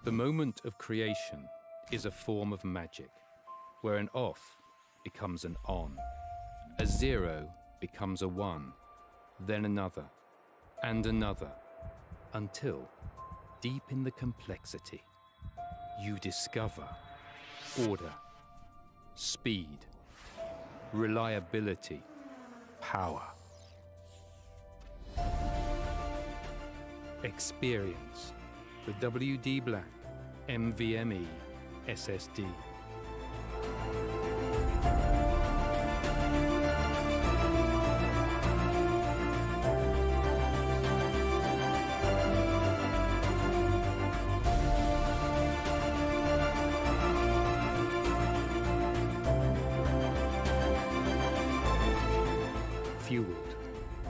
The moment of creation is a form of magic, where an off becomes an on, a 0 becomes a 1, then another, and another, until, deep in the complexity, you discover order, speed, reliability, power. Experience the WD BLACK NVMe SSD. Fueled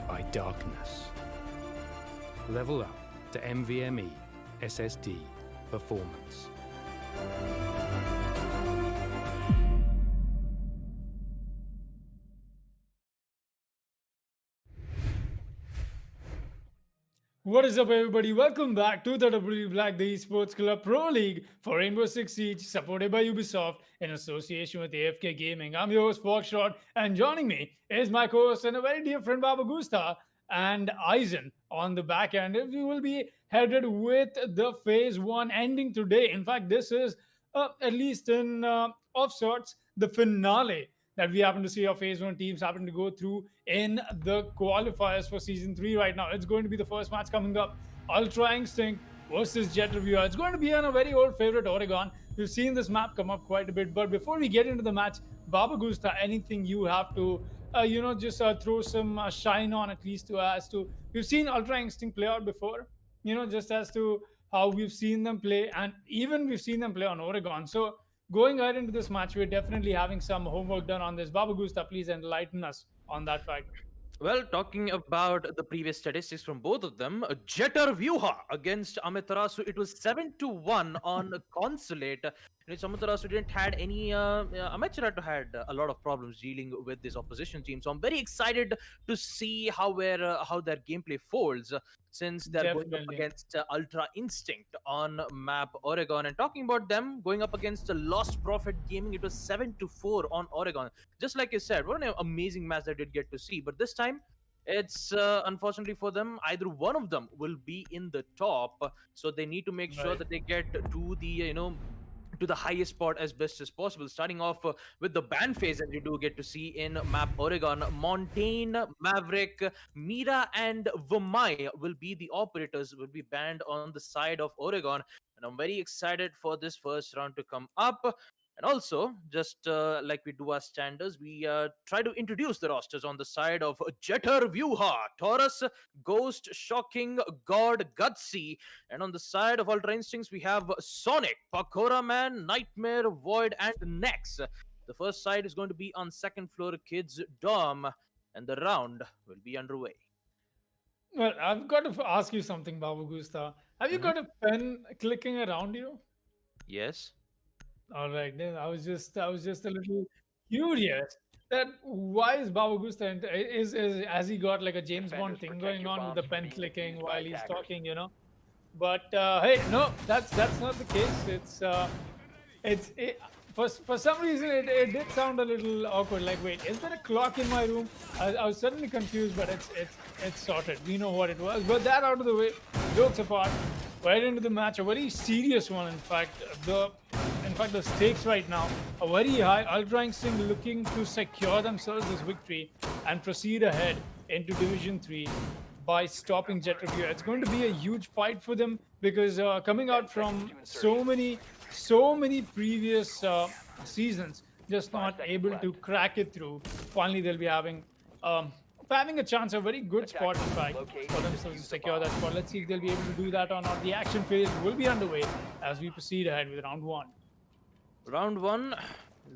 by darkness. Level up to NVMe SSD performance. What is up, everybody? Welcome back to the WD BLACK the Esports Club Pro League for Rainbow Six Siege, supported by Ubisoft in association with AFK Gaming. I'm your host, Foxtrot, and joining me is my co-host and a very dear friend, Baba Gusta, and Eisen on the back end. We will be headed with the Phase 1 ending today. In fact, this is, at least in of sorts, the finale that we happen to see our Phase 1 teams happen to go through in the qualifiers for Season 3 right now. It's going to be the first match coming up, Ultra Instinct versus Jet Reviewer. It's going to be on a very old favorite, Oregon. We've seen this map come up quite a bit, but before we get into the match, Baba Gusta, anything you have to just throw some shine on, at least as to we've seen Ultra Instinct play out before, just as to how we've seen them play, and even we've seen them play on Oregon. So going ahead into this match, we're definitely having some homework done on this. Baba Gusta, please enlighten us on that fact. Well, talking about the previous statistics from both of them, Jeter Vyuha against Amaterasu, it was 7-1 on Consulate. In which Amaterasu didn't had any, Amaterasu had a lot of problems dealing with this opposition team. So I'm very excited to see how their gameplay folds since they're going up against Ultra Instinct on map Oregon. And talking about them going up against Lost Prophet Gaming, it was 7-4 on Oregon. Just like you said, what an amazing match that did get to see. But this time, it's unfortunately for them, either one of them will be in the top. So they need to make sure that they get to the, to the highest spot as best as possible. Starting off with the ban phase that you do get to see in map Oregon, Montaigne, Maverick, Mira, and Vamai will be the operators, will be banned on the side of Oregon. And I'm very excited for this first round to come up. And also, just like we do our standards, we try to introduce the rosters on the side of Jeter Vyuha, Taurus, Ghost, Shocking, God, Gutsy. And on the side of Ultra Instincts, we have Sonic, Pakora Man, Nightmare, Void, and Nex. The first side is going to be on second floor Kids Dorm, and the round will be underway. Well, I've got to ask you something, Baba Gusta. Have you got a pen clicking around you? Yes. All right, then I was just a little curious that why is Baba Gusta is has he got like a James Bond thing going on with the pen clicking while he's talking? But hey, no, that's not the case. For some reason it did sound a little awkward. Like, wait, is there a clock in my room? I was suddenly confused, but it's sorted. We know what it was. But that out of the way, jokes apart, right into the match, a very serious one. In fact, the stakes right now are very high. Ultra Instinct looking to secure themselves this victory and proceed ahead into Division 3 by stopping Jet Review. It's going to be a huge fight for them because coming out from so many previous seasons, just not able to crack it through. Finally, they'll be having a chance, a very good spot, in fact, for themselves to secure that spot. Let's see if they'll be able to do that or not. The action phase will be underway as we proceed ahead with round 1. Round 1,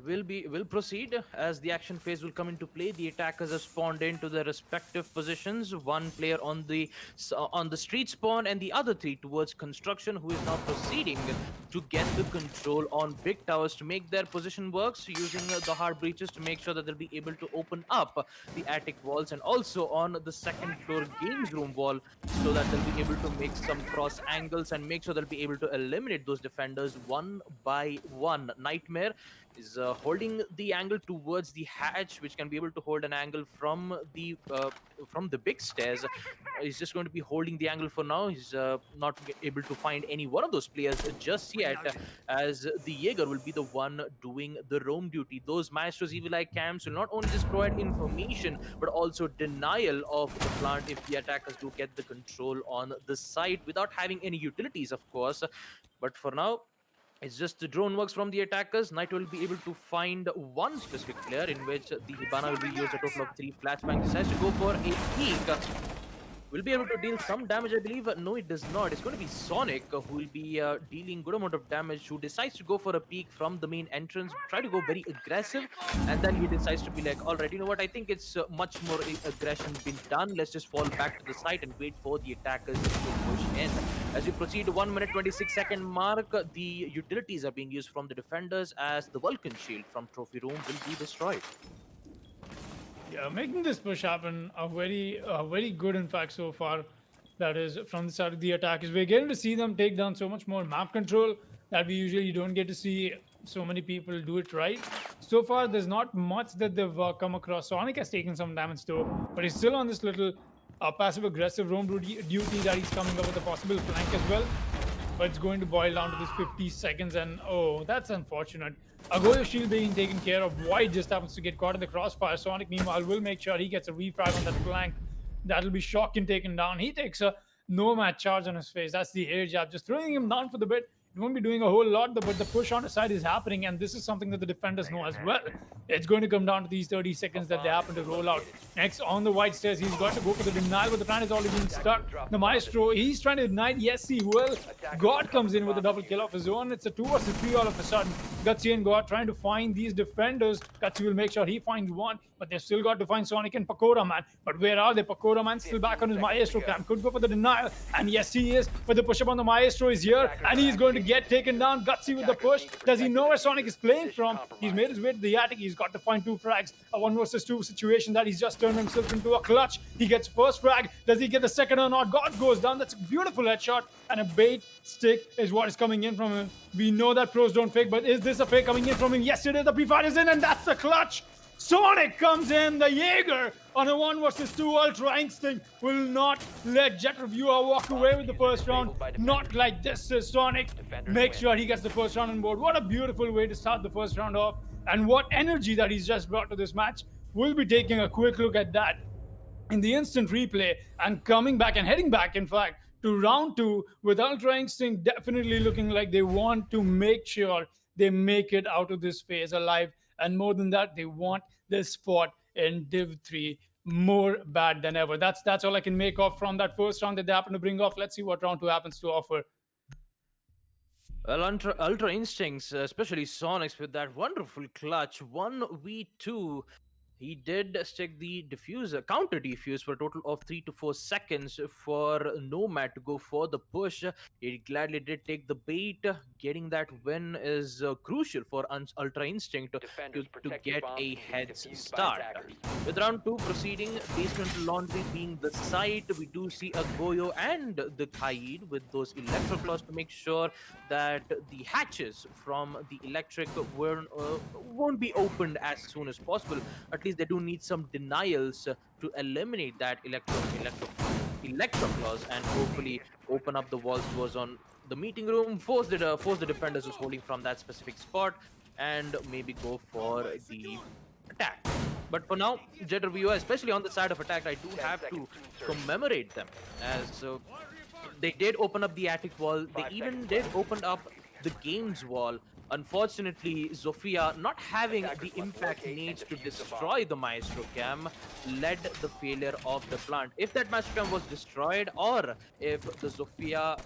Will proceed as the action phase will come into play. The attackers have spawned into their respective positions. One player on the street spawn, and the other three towards construction, who is now proceeding to get the control on big towers to make their position works, using the hard breaches to make sure that they'll be able to open up the attic walls, and also on the second floor games room wall, so that they'll be able to make some cross angles and make sure they'll be able to eliminate those defenders one by one. Nightmare is holding the angle towards the hatch, which can be able to hold an angle from the big stairs. He's just going to be holding the angle for now. He's not able to find any one of those players just yet, as the Jaeger will be the one doing the roam duty. Those Maestro's Evil Eye cams will not only just provide information, but also denial of the plant if the attackers do get the control on the site without having any utilities, of course. But for now, it's just the drone works from the attackers. Knight will be able to find one specific player, in which the Hibana will be used a total of 3 flashbangs. Decides to go for a peek. Will be able to deal some damage, I believe. No, it does not. It's going to be Sonic who will be dealing good amount of damage, who decides to go for a peek from the main entrance, try to go very aggressive, and then he decides to be like, all right, you know what, I think it's much more aggression been done. Let's just fall back to the site and wait for the attackers to push in. As we proceed to 1 minute 26-second mark, the utilities are being used from the defenders, as the Vulcan shield from Trophy Room will be destroyed. Yeah, making this push happen very good, in fact, so far. That is from the side of the attackers. We're getting to see them take down so much more map control that we usually don't get to see so many people do it right. So far, there's not much that they've come across. Sonic has taken some damage though, but he's still on this little passive-aggressive roam duty that he's coming up with a possible flank as well. But it's going to boil down to this 50 seconds, and oh, that's unfortunate. Agoyo shield being taken care of. Void just happens to get caught in the crossfire. Sonic, meanwhile, will make sure he gets a refrag on that flank. That'll be Shocking taken down. He takes a nomad charge on his face. That's the air jab, just throwing him down for the bit. It won't be doing a whole lot, but the push on the side is happening, and this is something that the defenders know as well. It's going to come down to these 30 seconds that they happen to roll out. Next, on the white stairs, he's got to go for the denial, but the plan is already being stuck. The Maestro, he's trying to deny. Yes, he will. God comes in with a double kill of his own. It's a 2 versus 3 all of a sudden. Gutsy and God trying to find these defenders. Gutsy will make sure he finds one, but they've still got to find Sonic and Pakora Man. But where are they? Pakora Man still back on his Maestro cam. Could go for the denial, and yes, he is. But the push-up on the Maestro is here, and he's going to get taken down. Gutsy with the push. Does he know where Sonic is playing from? He's made his way to the attic. He's got to find 2 frags. A 1 versus 2 situation that he's just turned himself into a clutch. He gets first frag. Does he get the second or not? God goes down. That's a beautiful headshot. And a bait stick is what is coming in from him. We know that pros don't fake, but is this a fake coming in from him? Yes, it is. The pre-fire is in, and that's the clutch. Sonic comes in. The Jaeger on a 1 versus 2 Ultra Instinct will not let Jet Reviewer walk away with the first round. Not like this. Sonic makes sure he gets the first round on board. What a beautiful way to start the first round off. And what energy that he's just brought to this match. We'll be taking a quick look at that in the instant replay, and coming back and heading back, in fact, to round 2 with Ultra Instinct definitely looking like they want to make sure they make it out of this phase alive. And more than that, they want this spot in Div 3 more bad than ever. That's all I can make off from that first round that they happen to bring off. Let's see what round 2 happens to offer. Well, Ultra Instincts, especially Sonics, with that wonderful clutch 1v2. He did stick the diffuser, counter defuse, for a total of 3 to 4 seconds for Nomad to go for the push. He gladly did take the bait. Getting that win is crucial for Ultra Instinct to get a head start. With round 2 proceeding, Basement Laundry being the site, we do see a Goyo and the Kaid with those electro claws to make sure that the hatches from the electric won't be opened as soon as possible. At least they do need some denials to eliminate that electro claws and hopefully open up the walls towards on the meeting room, force the defenders who's holding from that specific spot, and maybe go for the attack. But for now, Jet Reviewer, especially on the side of attack, I do have to commemorate them, as they did open up the attic wall. They even did open up the games wall. Unfortunately, Zofia, not having the impact needs to destroy the Maestro Cam, led the failure of the plant. If that Maestro Cam was destroyed, or if the Zofia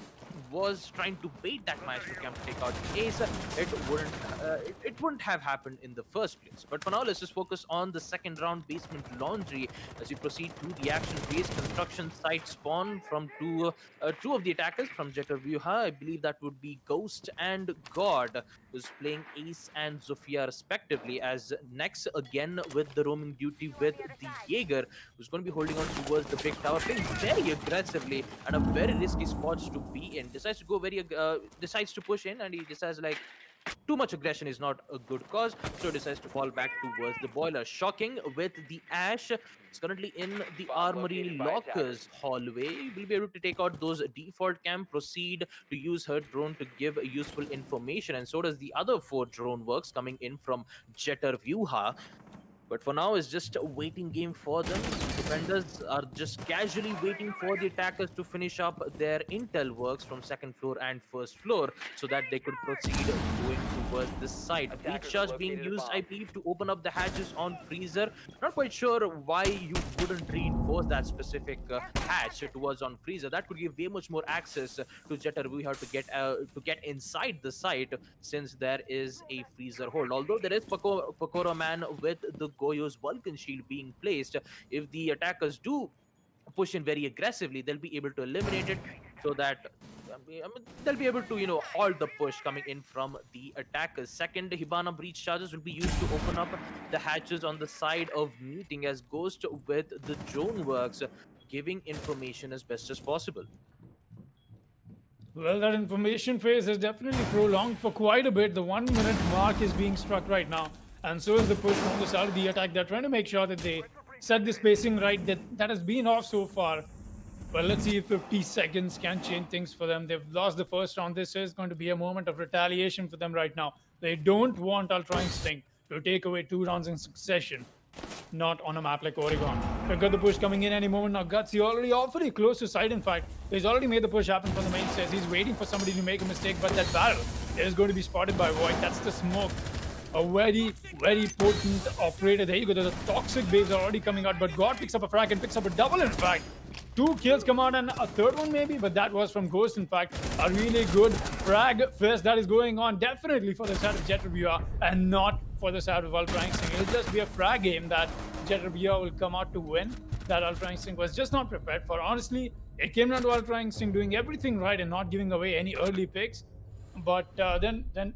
was trying to bait that maestro camp to take out Ace, it wouldn't have happened in the first place. But for now, let's just focus on the second round basement laundry as we proceed to the action-based construction site spawn from two of the attackers from Jeter Vyuha. I believe that would be Ghost and God, who's playing Ace and Zofia respectively, as Nex again with the roaming duty with the Jaeger, who's going to be holding on towards the big tower, playing very aggressively and a very risky spot to be in. Decides to go decides to push in, and he decides like too much aggression is not a good cause, so decides to fall back towards the boiler. Shocking with the Ash. It's currently in the armory lockers hallway. Will be able to take out those default cam, proceed to use her drone to give useful information, and so does the other 4 drone works coming in from Jeter Vyuha. But for now, it's just a waiting game for them. Defenders are just casually waiting for the attackers to finish up their intel works from second floor and first floor so that they could proceed going towards this side. A breach charge being used, I believe, to open up the hatches on Freezer. Not quite sure why you wouldn't reinforce that specific hatch towards on Freezer. That could give way much more access to Jeter Vuha to get inside the site, since there is a Freezer hold. Although there is Pakora Man with the Goyo's Vulcan shield being placed, if the attackers do push in very aggressively, they'll be able to eliminate it, so that they'll be able to halt the push coming in from the attackers. Second Hibana breach charges will be used to open up the hatches on the side of meeting, as Ghost with the drone works giving information as best as possible. Well, that information phase is definitely prolonged for quite a bit. The 1 minute mark is being struck right now, and so is the push from the start of the attack. They're trying to make sure that they set the spacing right. That has been off so far. Well, let's see if 50 seconds can change things for them. They've lost the first round. This is going to be a moment of retaliation for them right now. They don't want Ultra Instinct to take away 2 rounds in succession. Not on a map like Oregon. We've got the push coming in any moment now. Gutsy already awfully close to side, in fact. He's already made the push happen from the main stairs. He's waiting for somebody to make a mistake, but that barrel is going to be spotted by Void. That's the smoke. A very, very potent operator. There you go. The toxic waves are already coming out, but God picks up a frag and picks up a double, in fact. 2 kills come out and a third one maybe, but that was from Ghost, in fact. A really good frag fest that is going on, definitely for the side of Jetrabia and not for the side of Ultra Instinct. It'll just be a frag game that Jetrabia will come out to win, that Ultra Instinct was just not prepared for. Honestly, it came down to Ultra Instinct doing everything right and not giving away any early picks. But then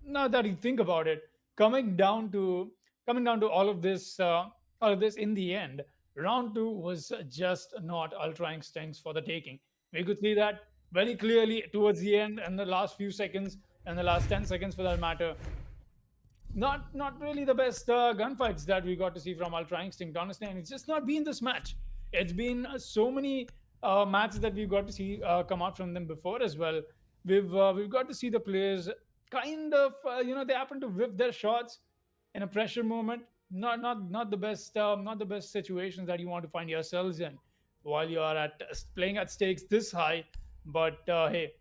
now that you think about it, coming down to all of this in the end, round 2 was just not Ultra Instincts for the taking. We could see that very clearly towards the end and the last few seconds and the last 10 seconds for that matter. Not really the best gunfights that we got to see from Ultra Instinct, honestly, and it's just not been this match. It's been so many matches that we've got to see come out from them before as well. We've got to see the players kind of they happen to whip their shots in a pressure moment. Not the best situations that you want to find yourselves in while you are playing at stakes this high. But hey,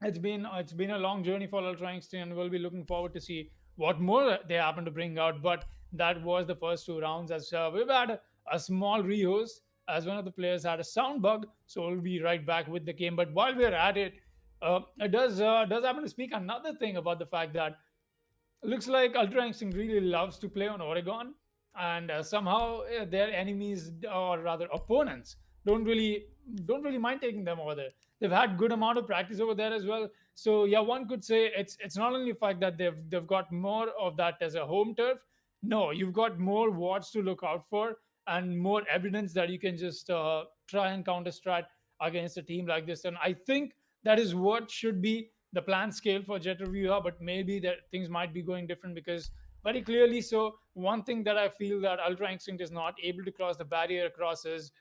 it's been a long journey for Ultra Instinct, and we'll be looking forward to see what more they happen to bring out. But that was the first 2 rounds, as we've had a small rehost as one of the players had a sound bug, so we'll be right back with the game. But while we're at it, it does happen to speak another thing about the fact that looks like Ultra Instinct really loves to play on Oregon, and somehow their enemies, or rather opponents, don't really mind taking them over there. They've had good amount of practice over there as well. So yeah, one could say it's not only the fact that they've got more of that as a home turf. No, you've got more wards to look out for and more evidence that you can just try and counter strat against a team like this. And I think that is what should be the plan scale for Jet Reviewer, but maybe that things might be going different, because very clearly so one thing that I feel that Ultra Instinct is not able to cross the barrier across is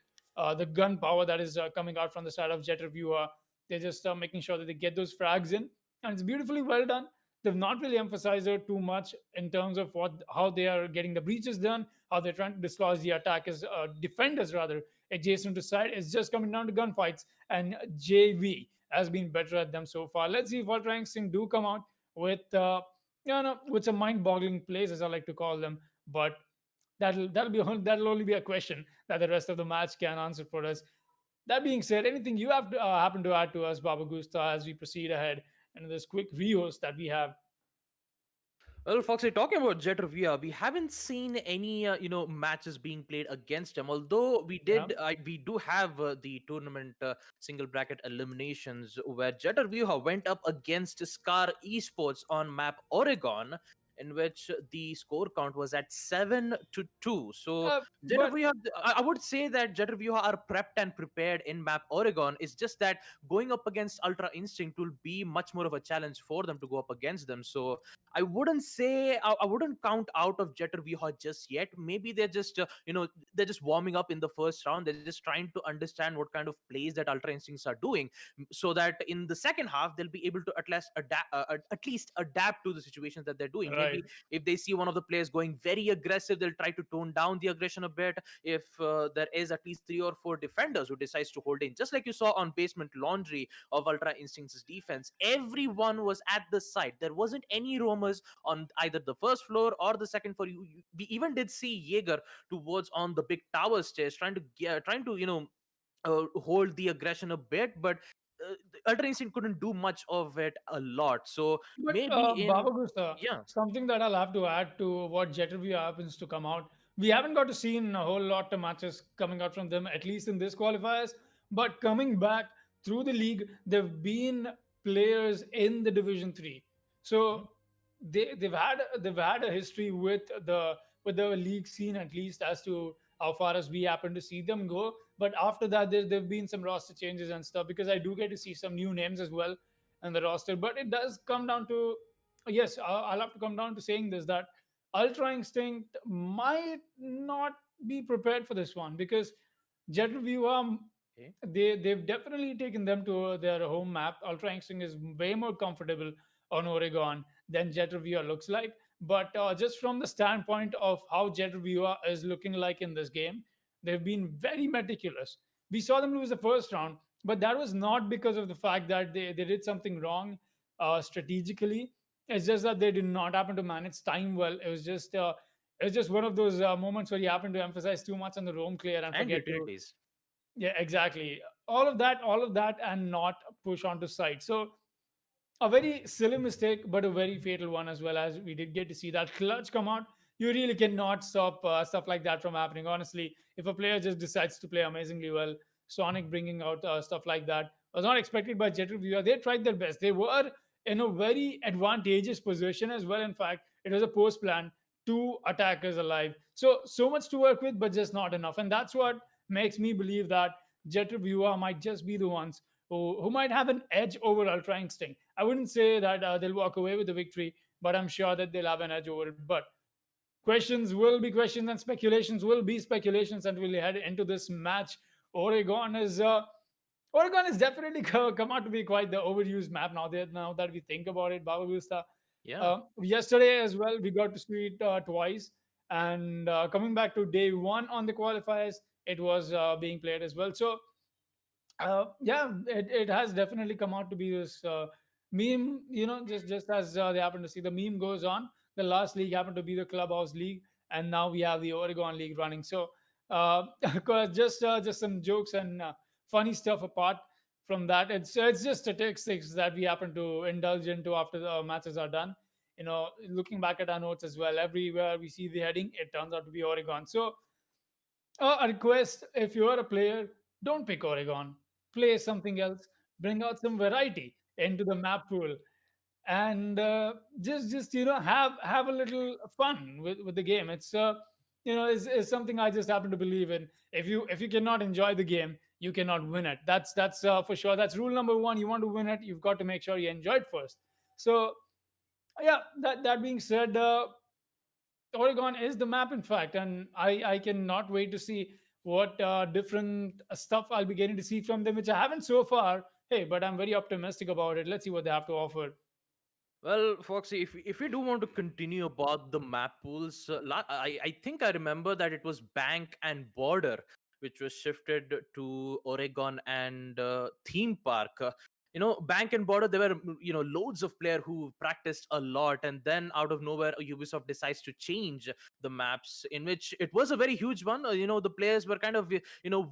the gun power that is coming out from the side of Jet Reviewer. They're just making sure that they get those frags in, and it's beautifully well done. They've not really emphasized it too much in terms of how they are getting the breaches done, how they're trying to dislodge the attackers, defenders rather, adjacent to side. It's just coming down to gunfights, and JV has been better at them so far. Let's see if Ultra Instinct do come out with with some mind-boggling plays, as I like to call them. But that'll only be a question that the rest of the match can answer for us. That being said, anything you have to, happen to add to us, Baba Gusta, as we proceed ahead and this quick rehost that we have? Well, Foxy, talking about Jet Revia, we haven't seen any matches being played against him. Although Yeah. we do have the tournament single bracket eliminations where Jet Revia went up against Scar Esports on map Oregon, in which the score count was at 7-2. So Jet But Revia, I would say that Jet Revia are prepped and prepared in map Oregon. It's just that going up against Ultra Instinct will be much more of a challenge for them to go up against them. So I wouldn't say I wouldn't count out of Jeter Viha just yet. Maybe they're just they're just warming up in the first round. They're just trying to understand what kind of plays that Ultra Instincts are doing, so that in the second half they'll be able to at least adapt to the situations that they're doing. right. Maybe if they see one of the players going very aggressive, they'll try to tone down the aggression a bit. If there is at least 3 or 4 defenders who decides to hold in, just like you saw on Basement Laundry of Ultra Instincts defense, everyone was at the site. There wasn't any roamers on either the first floor or the second floor. We even did see Jaeger towards on the big tower stairs trying to hold the aggression a bit, but Ultra Instinct couldn't do much of it a lot. So But maybe in Baba Gusta, yeah. something that I'll have to add to what Jet Review happens to come out. We haven't got to see a whole lot of matches coming out from them, at least in this qualifiers. But coming back through the league, there've been players in the Division Three, so they've had a history with the league scene, at least as to how far as we happen to see them go. But after that, there've been some roster changes and stuff, because I do get to see some new names as well in the roster. But it does come down to, yes, I'll have to come down to saying this, that Ultra Instinct might not be prepared for this one, because Jet Review, Okay. they've definitely taken them to their home map. Ultra Instinct is way more comfortable on Oregon than Jet Review looks like. But just from the standpoint of how Jet Review is looking like in this game, they've been very meticulous. We saw them lose the first round, but that was not because of the fact that they did something wrong strategically. It's just that they did not happen to manage time well. It was just one of those moments where you happen to emphasize too much on the roam clear and And forget to, utilities. yeah, exactly, all of that, and not push onto site. So a very silly mistake, but a very fatal one as well. As we did get to see that clutch come out, you really cannot stop stuff like that from happening. Honestly, if a player just decides to play amazingly well, Sonic bringing out stuff like that was not expected by Jet Reviewer. They tried their best. They were in a very advantageous position as well. In fact, it was a post plan, two attackers alive. So much to work with, but just not enough. And that's what makes me believe that Jet Reviewer might just be the ones who might have an edge over Ultra Instinct. I wouldn't say that they'll walk away with the victory, but I'm sure that they'll have an edge over it. But questions will be questions and speculations will be speculations until we head into this match. Oregon is uh, Oregon is definitely come out to be quite the overused map now that we think about it, Baba Gusta. Yeah. Yesterday as well, we got to see it twice, and coming back to day one on the qualifiers, it was being played as well. So yeah, it has definitely come out to be this meme. Just as they happen to see, the meme goes on. The last league happened to be the Clubhouse League, and now we have the Oregon League running. So just some jokes and funny stuff apart from that, it's just statistics that we happen to indulge into after the matches are done. Looking back at our notes as well, everywhere we see the heading, it turns out to be Oregon. So a request: if you're a player, don't pick Oregon. Play something else. Bring out some variety into the map pool, and just have a little fun with the game. It's is something I just happen to believe in. If you cannot enjoy the game, you cannot win it. That's for sure. That's rule number one. You want to win it, you've got to make sure you enjoy it first. So yeah, that being said, Oregon is the map, in fact, and I cannot wait to see what different stuff I'll be getting to see from them, which I haven't so far. Hey, but I'm very optimistic about it. Let's see what they have to offer. Well, Foxy, if we do want to continue about the map pools, I think I remember that it was Bank and Border, which was shifted to Oregon and Theme Park. Bank and Border, there were loads of players who practiced a lot, and then out of nowhere, Ubisoft decides to change the maps, in which it was a very huge one. The players were kind of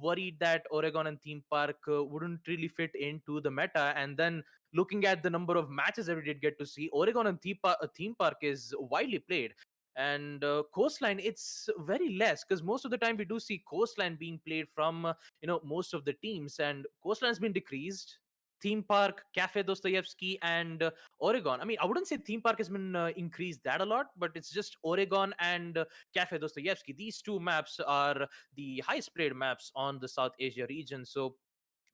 worried that Oregon and Theme Park wouldn't really fit into the meta, and then looking at the number of matches that we did get to see, Oregon and Theme Park is widely played. And Coastline, it's very less, because most of the time we do see Coastline being played from most of the teams, and Coastline has been decreased. Theme Park, Cafe Dostoevsky, and Oregon. I mean, I wouldn't say Theme Park has been increased that a lot, but it's just Oregon and Cafe Dostoevsky. These two maps are the highest played maps on the South Asia region. So,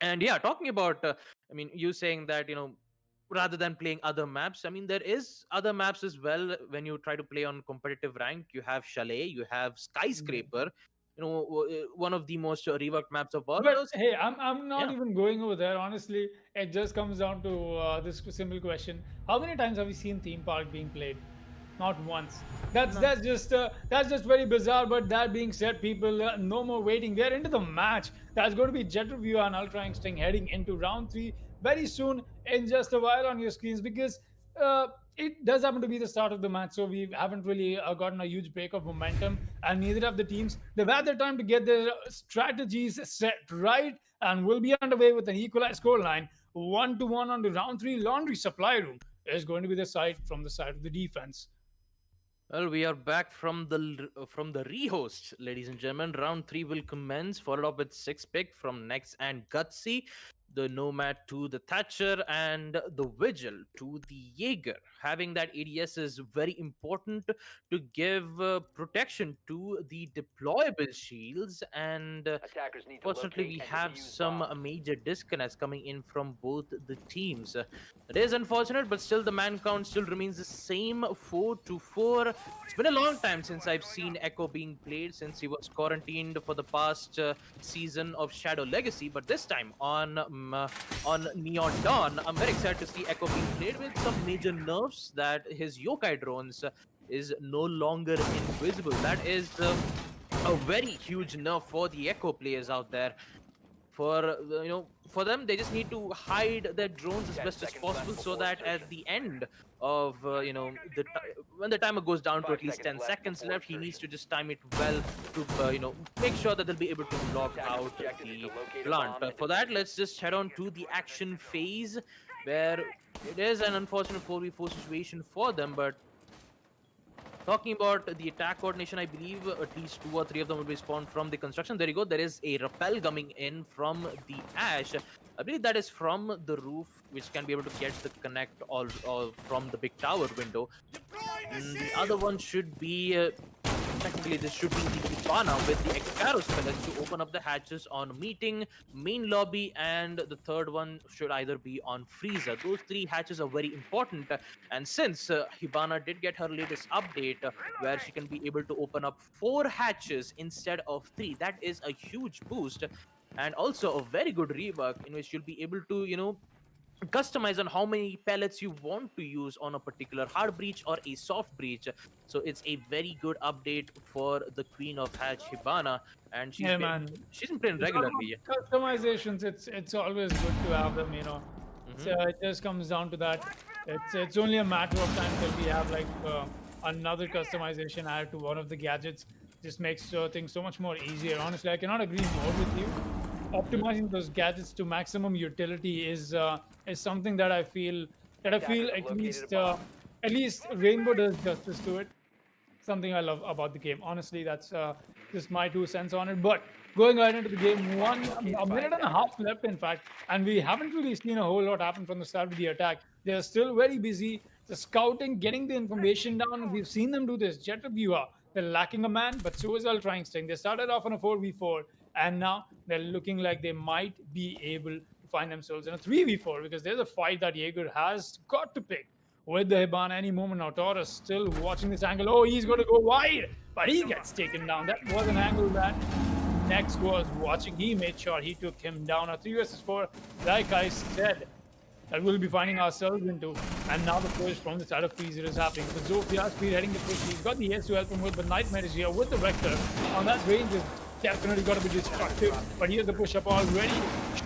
and yeah, talking about, I mean, you saying that, rather than playing other maps, I mean, there is other maps as well. When you try to play on competitive rank, you have Chalet, you have Skyscraper, one of the most reworked maps of all But those. hey, I'm not Yeah. even going over there. Honestly, it just comes down to this simple question: how many times have we seen Theme Park being played? Not once. That's just very bizarre. But that being said, people, no more waiting. We are into the match. That's going to be Jet Review and Ultra Instinct heading into round 3 very soon in just a while on your screens, because uh, it does happen to be the start of the match, so we haven't really gotten a huge break of momentum, and neither of the teams. They've had their time to get their strategies set right, and will be underway with an equalized scoreline. 1-1 on the round 3 laundry supply room is going to be the side from the side of the defense. Well, we are back from the rehost, ladies and gentlemen. Round 3 will commence, followed up with 6 pick from Nex and Gutsy, the Nomad to the Thatcher, and the Vigil to the Jaeger. Having that ADS is very important to give protection to the deployable shields, and fortunately, we have some major disconnects coming in from both the teams. It is unfortunate, but still the man count still remains the same, 4-4. It's been a long time since I've seen Echo being played, since he was quarantined for the past season of Shadow Legacy. But this time on Neon Dawn, I'm very excited to see Echo being played with some major nerfs, that his yokai drones is no longer invisible. That is a very huge nerf for the Echo players out there. For them, they just need to hide their drones as best as possible, so that at the end of when the timer goes down to at least 10 seconds left, he needs to just time it well to make sure that they'll be able to lock out the plant. For that, let's just head on to the action phase, where it is an unfortunate 4v4 situation for them. But talking about the attack coordination, I believe at least 2 or 3 of them will be spawned from the construction. There you go. There is a rappel coming in from the Ash. I believe that is from the roof, which can be able to get the connect all from the big tower window. And the other one should be technically this should be the Hibana with the Excaros pellets to open up the hatches on meeting, main lobby, and the third one should either be on Freezer. Those 3 hatches are very important, and since Hibana did get her latest update where she can be able to open up 4 hatches instead of 3, that is a huge boost, and also a very good rework in which you'll be able to customize on how many pellets you want to use on a particular hard breach or a soft breach. So it's a very good update for the Queen of Hatch, Hibana, and she's been playing regularly. Customizations, it's always good to have them. So it just comes down to that. It's only a matter of time till we have like another customization added to one of the gadgets. Just makes things so much more easier. Honestly, I cannot agree more with you. Optimizing those gadgets to maximum utility is something that I feel at least Rainbow does justice to it. Something I love about the game. Honestly, that's just my 2 cents on it. But going right into the game, a minute and a half left, in fact, and we haven't really seen a whole lot happen from the start of the attack. They're still very busy, the scouting, getting the information down. We've seen them do this. Jet Reviewer, they're lacking a man, but so is Ultra Instinct. They started off on a 4v4, and now they're looking like they might be able to find themselves in a 3v4, because there's a fight that Jaeger has got to pick with the Hibana any moment now. Taurus still watching this angle. Oh, he's going to go wide, but he gets taken down. That was an angle that Nex was watching. He made sure he took him down. A 3 versus 4, like I said, that we'll be finding ourselves into. And now the push from the side of Freezer is happening. The Zofia speed heading the push. He's got the S to help him with, but Nightmare is here with the Vector. On that range is definitely got to be destructive. But here's the push up already.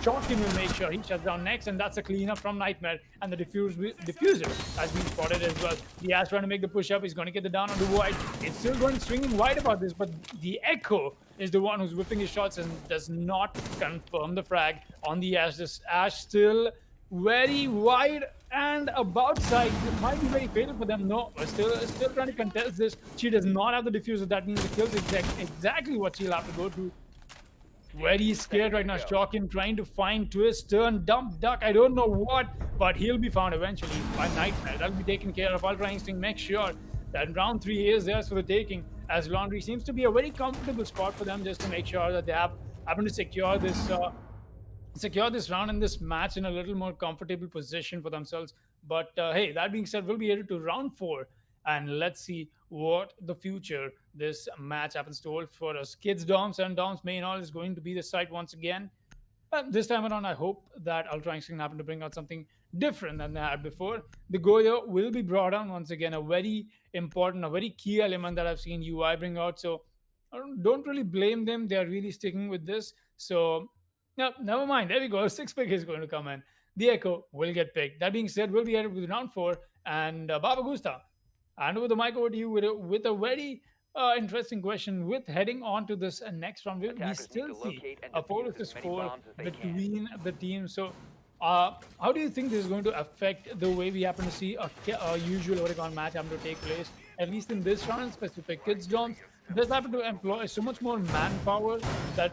Shocking will make sure he shuts down next, and that's a cleanup from Nightmare. And the diffuser has been spotted as well. Diaz trying to make the push up. He's going to get the down on the wide. It's still going swinging wide about this, but the Echo is the one who's whipping his shots and does not confirm the frag on the Ash. This Ash still very wide and about side. It might be very fatal for them. No, still trying to contest this. She does not have the diffuser. That means the kills exactly what she'll have to go to. Very scared right now. Shocking, trying to find twist, turn, dump, duck. I don't know what, but he'll be found eventually by Nightmare. That'll be taken care of. Ultra Instinct makes sure that round 3 is theirs for the taking. As Laundry seems to be a very comfortable spot for them, just to make sure that they happen to secure this round and this match in a little more comfortable position for themselves. But hey, that being said, we'll be headed to round 4, and let's see what the future this match happens to hold for us. Kids Doms and Doms main all is going to be the site once again. This time around, I hope that Ultra Instinct happen to bring out something different than they had before. The Goyo will be brought on once again, a very important, a very key element that I've seen UI bring out. So I don't really blame them. They are really sticking with this. So no, never mind. There we go. Six pick is going to come in. The Echo will get picked. That being said, we'll be headed with round 4 and Baba Gusta. And over the mic over to you with a very interesting question. With heading on to this next round, we still see a 4 versus 4 between the teams. So, how do you think this is going to affect the way we happen to see a usual Oregon match happen to take place? At least in this round in specific, Kids Jones does happen to employ so much more manpower that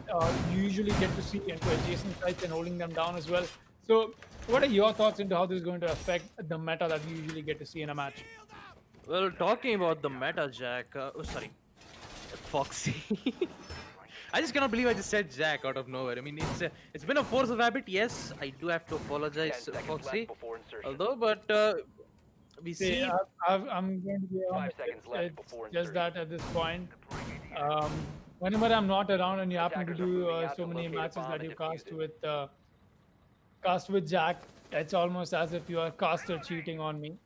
you usually get to see into adjacent sites and holding them down as well. So, what are your thoughts into how this is going to affect the meta that we usually get to see in a match? Well, talking about the meta, Jack. Oh, sorry, Foxy. I just cannot believe I just said Jack out of nowhere. I mean, it's been a force of habit. Yes, I do have to apologize, Foxy. Although, but we see. I'm going to be honest. It's just that at this point, whenever I'm not around and you happen to do so many matches that you cast with Jack, it's almost as if you are caster cheating on me,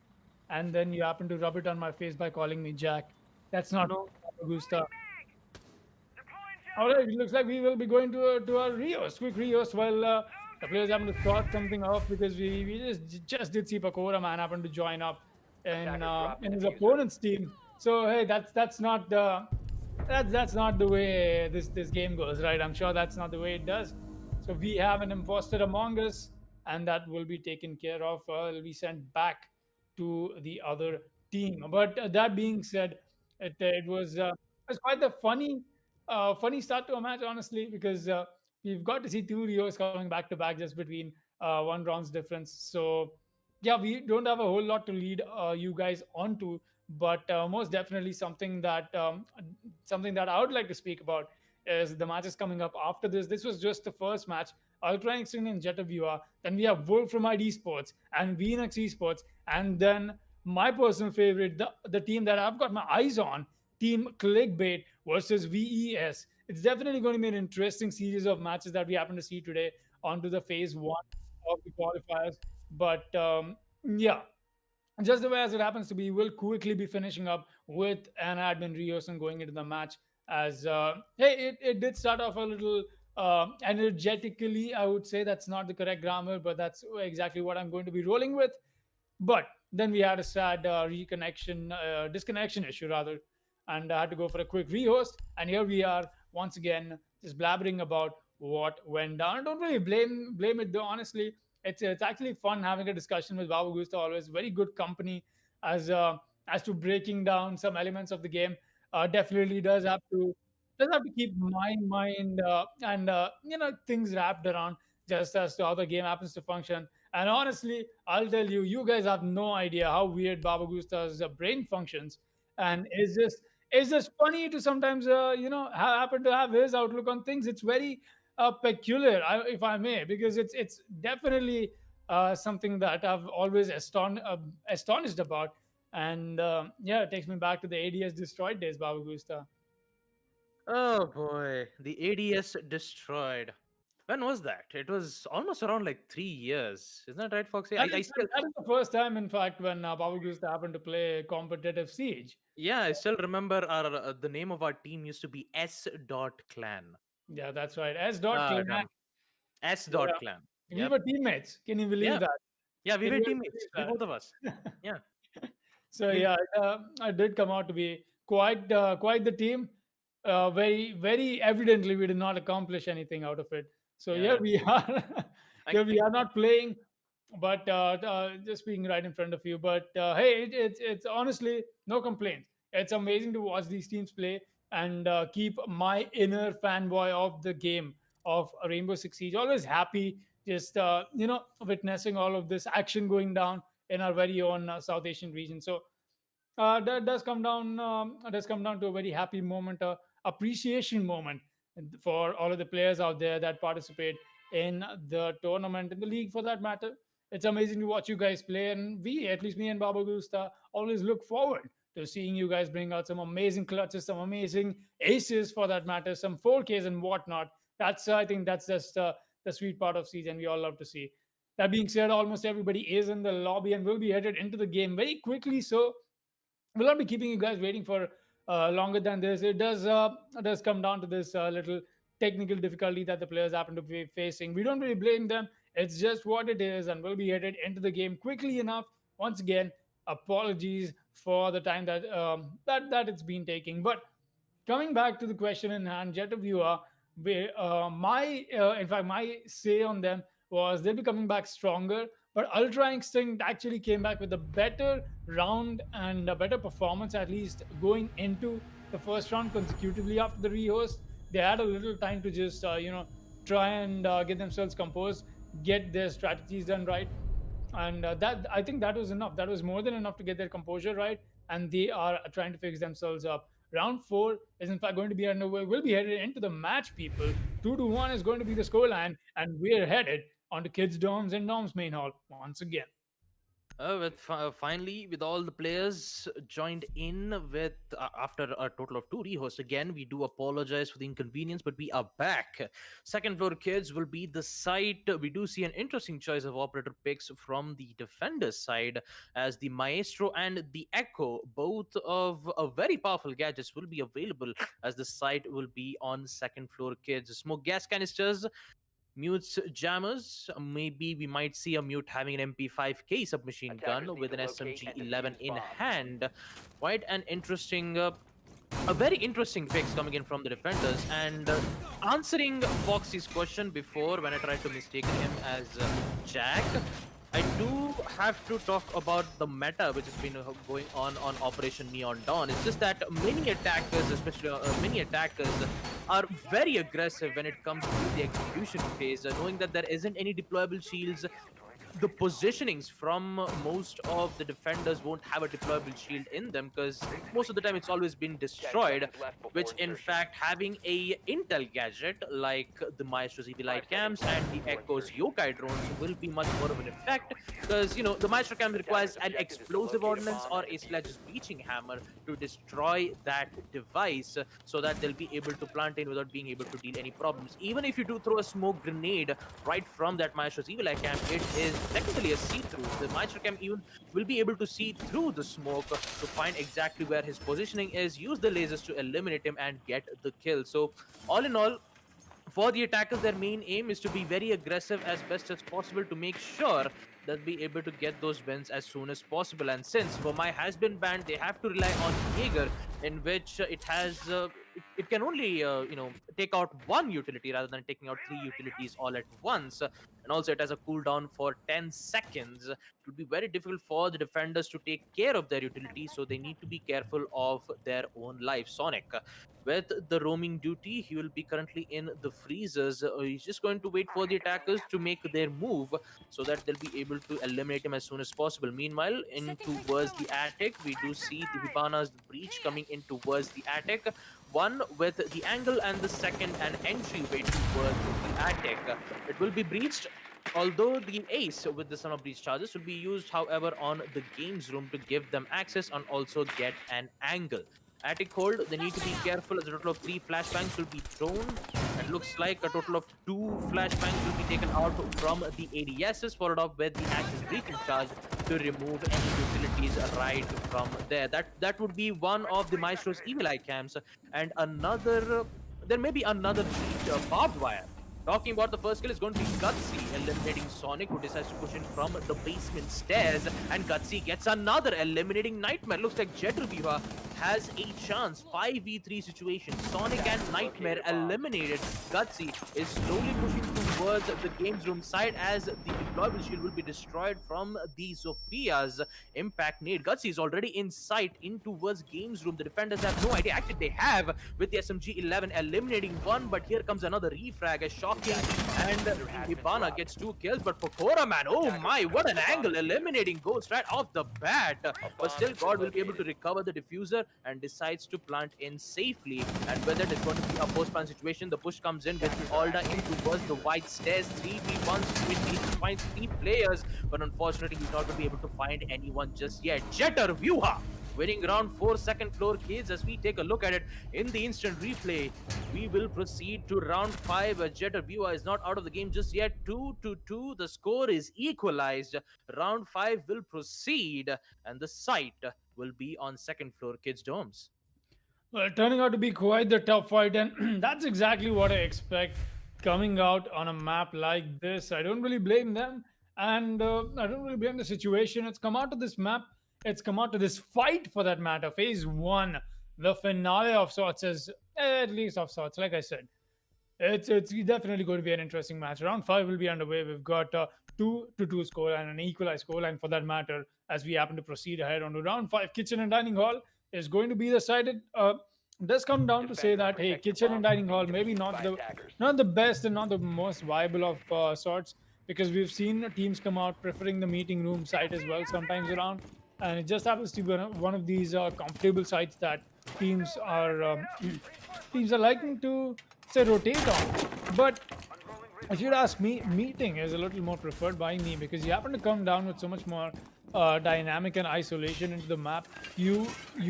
and then you happen to rub it on my face by calling me Jack. That's not Augusta. All right, it looks like we will be going to our Rios, quick Rios, while the players happen to sort something off because we just did see Pakora man happen to join up in his opponent's team. So hey, that's not the way this game goes, right? I'm sure that's not the way it does. So we have an imposter among us, and that will be taken care of. It'll be sent back to the other team. But that being said, it was quite a funny start to a match, honestly, because we've got to see two Rios coming back to back just between one round's difference. So yeah, we don't have a whole lot to lead you guys onto, but most definitely something that I would like to speak about is the matches coming up after this. This was just the first match. Ultra Instinct and Jetta Viewer. Then we have Wolf from ID Sports and Venus Esports, and then my personal favorite, the team that I've got my eyes on, Team Clickbait versus VES. It's definitely going to be an interesting series of matches that we happen to see today onto the phase 1 of the qualifiers. But yeah, just the way as it happens to be, we'll quickly be finishing up with an admin Rios and going into the match. As hey, it did start off a little energetically. I would say that's not the correct grammar, but that's exactly what I'm going to be rolling with. But then we had a sad disconnection issue rather, and I had to go for a quick rehost. And here we are once again, just blabbering about what went down. I don't really blame it though. Honestly, it's actually fun having a discussion with Babu Gusta. Always very good company as to breaking down some elements of the game. Definitely does have to keep my mind and things wrapped around just as to how the game happens to function. And honestly, I'll tell you, you guys have no idea how weird Baba Gusta's brain functions, and it's just funny to sometimes happen to have his outlook on things. It's very peculiar, if I may, because it's definitely something that I've always astonished about. And yeah, it takes me back to the ADS destroyed days, Baba Gusta. Oh boy, the ADS destroyed. When was that? It was almost around like 3 years. Isn't that right, Foxy? That I is, still, that is the first time, in fact, when Baba Gusta happened to play competitive Siege. yeah, I still remember our the name of our team used to be S. Dot Clan. Yeah, that's right. S. Dot Uh, Clan. S. Yeah. Dot Clan. We Yep. were teammates. Can you believe Yeah. that? Yeah, we Can were you teammates. We believe both of us. that? Yeah. So We yeah, it did come out to be quite the team. Very evidently, we did not accomplish anything out of it. So here yeah. we are. I, Here I we are not playing, but just being right in front of you. But hey, it's honestly no complaints. It's amazing to watch these teams play and keep my inner fanboy of the game of Rainbow Six Siege always happy. Just witnessing all of this action going down in our very own South Asian region. So that does come down to a very happy moment, appreciation moment for all of the players out there that participate in the tournament, in the league for that matter. It's amazing to watch you guys play, and we, at least me and Baba Gusta, always look forward to seeing you guys bring out some amazing clutches, some amazing aces for that matter, some 4Ks and whatnot. That's I think that's just the sweet part of season we all love to see. That being said, almost everybody is in the lobby and will be headed into the game very quickly. So we'll not be keeping you guys waiting for longer than this. It does come down to this little technical difficulty that the players happen to be facing. We don't really blame them. It's just what it is, and we'll be headed into the game quickly enough. Once again, apologies for the time that it's been taking. But coming back to the question in hand, Jet of Viewer, in fact, my say on them was they'll be coming back stronger. But Ultra Instinct actually came back with a better round and a better performance, at least going into the first round consecutively after the rehost. They had a little time to just, try and get themselves composed, get their strategies done right, and that I think that was enough. That was more than enough to get their composure right, and they are trying to fix themselves up. Round four is in fact going to be underway. We'll be headed into the match, people. 2-1 is going to be the scoreline, and we're headed onto kids' dorms and dorms main hall once again. Finally, with all the players joined in with after a total of two rehosts, again, we do apologize for the inconvenience, but we are back. Second floor kids will be the site. We do see an interesting choice of operator picks from the defenders side, as the Maestro and the Echo, both of very powerful gadgets, will be available as the site will be on second floor kids. Smoke gas canisters, mutes, jammers. Maybe we might see a mute having an MP5K submachine gun with an SMG-11 in hand. Quite an interesting a very interesting picks coming in from the defenders, and answering Foxy's question before when I tried to mistake him as Jack, I do have to talk about the meta which has been going on Operation Neon Dawn. It's just that many attackers, especially many attackers, are very aggressive when it comes to the execution phase, knowing that there isn't any deployable shields. The positionings from most of the defenders won't have a deployable shield in them, because most of the time it's always been destroyed, which in fact having a intel gadget like the Maestro's EV cams and the Echo's yokai drones will be much more of an effect, because the Maestro cam requires an explosive ordnance or a sledge's breaching hammer to destroy that device, so that they'll be able to plant in without being able to deal any problems. Even if you do throw a smoke grenade right from that Maestro's EV cam, it is technically a see-through. The Maestro cam even will be able to see through the smoke to find exactly where his positioning is, use the lasers to eliminate him and get the kill. So all in all, for the attackers, their main aim is to be very aggressive as best as possible to make sure they'll be able to get those wins as soon as possible. And since Vomai has been banned, they have to rely on Jaeger, in which it can only take out one utility rather than taking out three utilities all at once. And also it has a cooldown for 10 seconds. It will be very difficult for the defenders to take care of their utility, so they need to be careful of their own life. Sonic, with the roaming duty, he will be currently in the freezers. He's just going to wait for the attackers to make their move so that they'll be able to eliminate him as soon as possible. Meanwhile, in towards the attic, we do see the Hibana's breach coming in towards the attic. One with the angle and the second an entryway towards the attic. It will be breached. Although the ace with the Son of Breach charges will be used, however, on the games room to give them access and also get an angle. Attic hold, they need to be careful as a total of 3 flashbangs will be thrown. It looks like a total of 2 flashbangs will be taken out from the ADSs, followed up with the Axis breaching charge to remove any utilities right from there. That would be one of the Maestro's evil eye cams, and another. there may be another breach, barbed wire. Talking about the first kill is going to be Gutsy, eliminating Sonic, who decides to push in from the basement stairs. And Gutsy gets another, eliminating Nightmare. Looks like Jetruviva has a chance. 5v3 situation. Sonic and Nightmare eliminated. Gutsy is slowly pushing towards the games room side as the deployable shield will be destroyed from the Sophia's impact nade. Gutsy is already in sight in towards games room. The defenders have no idea. Actually, they have with the SMG-11 eliminating one, but here comes another refrag. A shocking, and Hibana gets 2 kills, but Pokora, man, oh my, what an angle, eliminating Ghost right off the bat. But still, God will be able to recover the diffuser and decides to plant in safely. And whether it's going to be a post-plant situation, the push comes in with Alda in towards the white stairs. 3v1s between finds 3 players, but unfortunately, he's not going to be able to find anyone just yet. Jetter Vyuha winning round 4 second floor kids. As we take a look at it in the instant replay, we will proceed to round 5. Jetter Vyuha is not out of the game just yet. 2-2. The score is equalized. Round 5 will proceed, and the site will be on second floor kids dorms. Well, turning out to be quite the tough fight, and that's exactly what I expect coming out on a map like this. I don't really blame them, and I don't really blame the situation. It's come out to this map, it's come out to this fight for that matter. Phase 1, the finale of sorts is at least of sorts, like I said. It's definitely going to be an interesting match. Round 5 will be underway. We've got 2-2 score and an equalized scoreline for that matter. As we happen to proceed ahead onto round 5, kitchen and dining hall is going to be decided. Does come down to say that hey, kitchen and dining hall maybe not the best and not the most viable of sorts, because we've seen teams come out preferring the meeting room site as well sometimes around, and it just happens to be one of these comfortable sites that teams are teams are liking to say rotate on. But if you'd ask me, meeting is a little more preferred by me because you happen to come down with so much more dynamic and isolation into the map. You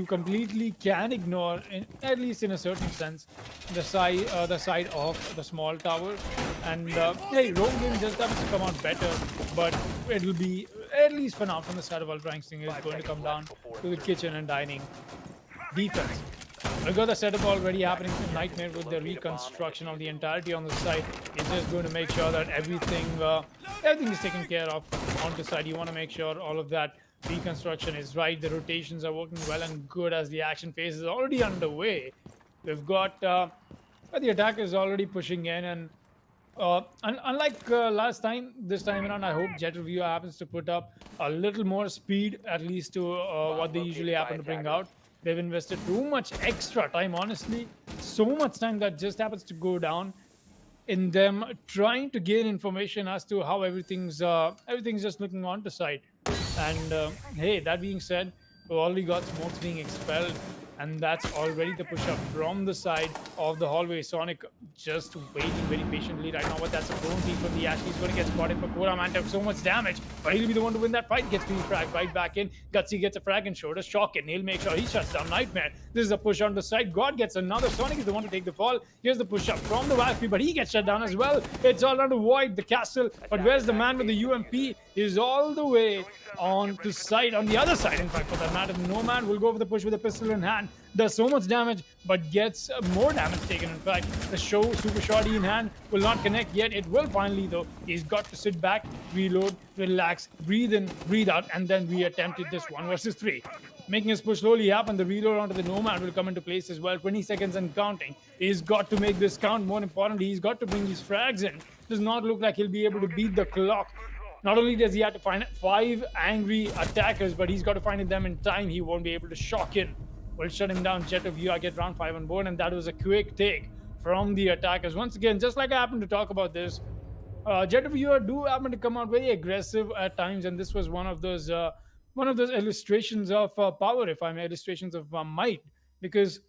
completely can ignore, at least in a certain sense, the side of the small tower. And hey, roam game just happens to come out better, but it'll be, at least for now, from the side of Ultra Instinct, is going to come down to the kitchen and dining defense. We've got the setup already happening in Nightmare with the reconstruction of the entirety on the site. It's just going to make sure that everything is taken care of on the side. You want to make sure all of that reconstruction is right. The rotations are working well and good as the action phase is already underway. We've got the attacker is already pushing in, and unlike last time, this time around, I hope Jet Review happens to put up a little more speed, at least to what they usually happen to bring out. They've invested too much extra time, honestly. So much time that just happens to go down in them trying to gain information as to how everything's just looking on the site. And hey, that being said, we've already got smokes being expelled, and that's already the push up from the side of the hallway. Sonic just waiting very patiently right now, but that's a prone team from the Ash. He's going to get spotted. Pokora, man, took so much damage, but he'll be the one to win that fight. Gets free-fragged right back in. Gutsy gets a frag and shoulder shock, and he'll make sure he shuts down Nightmare. This is a push on the side. God gets another. Sonic is the one to take the fall. Here's the push up from the Valkyrie, but he gets shut down as well. It's all down to Void, the castle, but where's the man with the UMP? Is all the way on the side, on the other side, in fact, for that matter. Nomad will go for the push with a pistol in hand. Does so much damage, but gets more damage taken. In fact, the show super shotty in hand will not connect yet. It will finally, though. He's got to sit back, reload, relax, breathe in, breathe out, and then reattempt it this 1 versus 3. Making his push slowly happen, the reload onto the Nomad will come into place as well. 20 seconds and counting. He's got to make this count. More importantly, he's got to bring these frags in. Does not look like he'll be able to beat the clock. Not only does he have to find 5 angry attackers, but he's got to find them in time. He won't be able to shock in. Will shut him down. Jet of View, I get round 5 on board, and that was a quick take from the attackers. Once again, just like I happened to talk about this, Jet of View do happen to come out very aggressive at times, and this was one of those illustrations of power, if I may, illustrations of might, because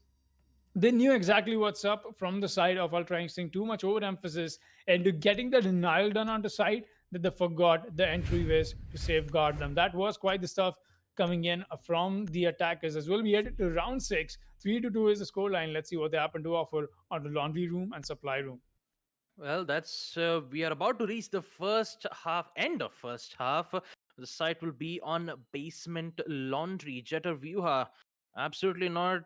they knew exactly what's up from the side of Ultra Instinct. Too much overemphasis into getting the denial done on the side that they forgot the entryways to safeguard them. That was quite the stuff coming in from the attackers as well. We headed to round 6. 3-2 is the scoreline. Let's see what they happen to offer on the laundry room and supply room. Well, that's we are about to reach the first half, end of first half. The site will be on basement laundry. Jetter Vyuha Absolutely not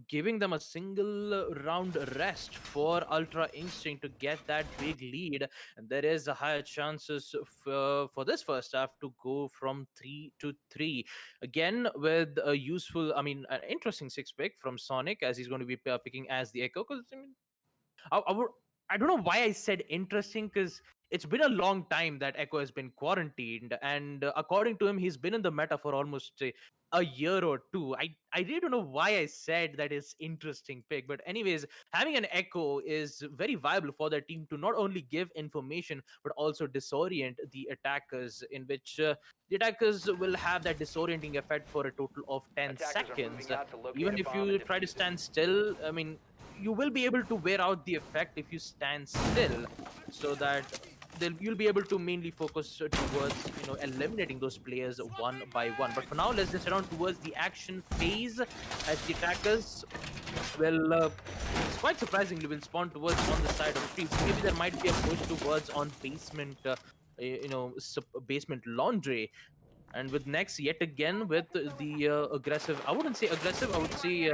giving them a single round rest for Ultra Instinct to get that big lead. And there is a higher chances for this first half to go from 3-3. Again, with a useful, I mean, an interesting six pick from Sonic, as he's going to be picking as the Echo. Because I don't know why I said interesting, because it's been a long time that Echo has been quarantined, and according to him, he's been in the meta for almost a year or two. I really don't know why I said that is interesting pick, but anyways, having an Echo is very viable for their team to not only give information but also disorient the attackers, in which the attackers will have that disorienting effect for a total of 10 seconds. Even if you try to stand still, I mean, you will be able to wear out the effect if you stand still, so that you'll be able to mainly focus towards eliminating those players one by one. But for now, let's just head on towards the action phase, as the attackers will it's quite surprisingly will spawn towards on the side of streets. Maybe there might be a push towards on basement basement laundry. And with Nex yet again with the aggressive, I wouldn't say aggressive, I would say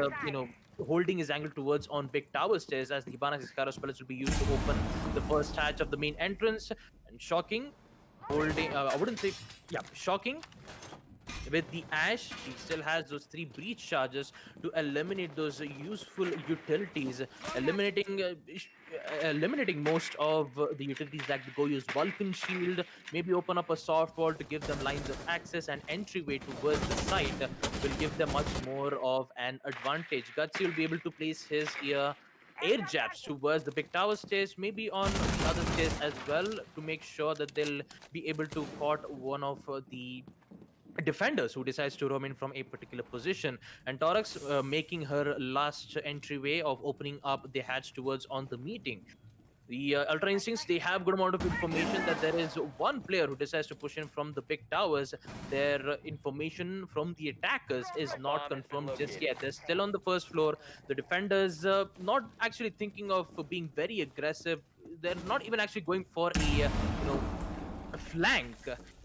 holding his angle towards on big tower stairs, as the Hibana Iskara spells will be used to open the first hatch of the main entrance. And shocking, holding, I wouldn't say, yeah, shocking. With the Ash, she still has those 3 breach charges to eliminate those useful utilities, eliminating most of the utilities that go use Vulcan Shield, maybe open up a soft wall to give them lines of access, and entryway towards the site will give them much more of an advantage. Gutsy will be able to place his air jabs towards the big tower stairs, maybe on the other stairs as well, to make sure that they'll be able to caught one of the defenders who decides to roam in from a particular position. And Torx making her last entryway of opening up the hatch towards on the meeting. The Ultra Instincts, they have good amount of information that there is one player who decides to push in from the big towers. Their information from the attackers is not confirmed just yet. They're still on the first floor. The defenders not actually thinking of being very aggressive. They're not even actually going for a flank,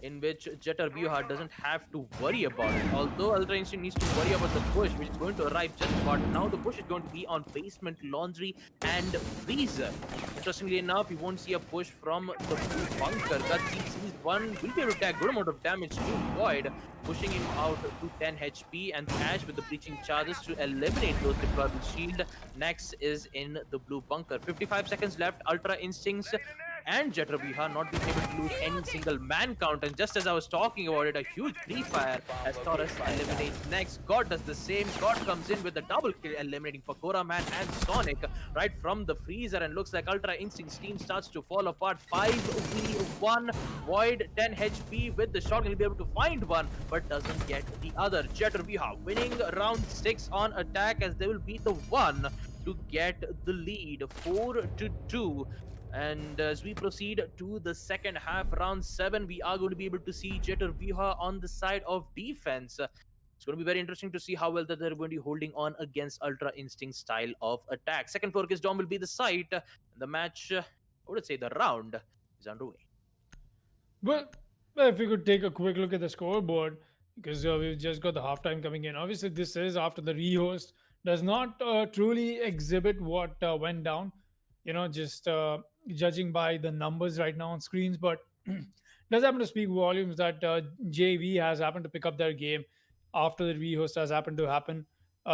in which Jetter Vyuha doesn't have to worry about it. Although Ultra Instinct needs to worry about the push, which is going to arrive just about now. The push is going to be on basement, laundry, and freezer. Interestingly enough, we won't see a push from the blue bunker. Gutsy sees one, will be able to take a good amount of damage to Void, pushing him out to 10 HP, and the Ash with the breaching charges to eliminate those deployable shield. Next is in the blue bunker. 55 seconds left. Ultra Instincts and Jetter Vyuha not being able to lose any single man count. And just as I was talking about it, a huge free fire as Taurus eliminates Next. God does the same. God comes in with a double kill, eliminating Pakora Man and Sonic right from the freezer. And looks like Ultra Instinct's team starts to fall apart. 5v1. Void 10 HP with the shot. He'll be able to find one, but doesn't get the other. Jetter Vyuha winning round 6 on attack, as they will be the one to get the lead. 4-2. And as we proceed to the second half, round 7, we are going to be able to see Jetter Vyuha on the side of defense. It's going to be very interesting to see how well that they're going to be holding on against Ultra Instinct style of attack. Second floor Dome will be the site. The match, I would say the round, is underway. Well, if we could take a quick look at the scoreboard, because we've just got the halftime coming in. Obviously, this is after the rehost does not truly exhibit what went down, just judging by the numbers right now on screens, but does happen to speak volumes that JV has happened to pick up their game after the rehost has happened to happen.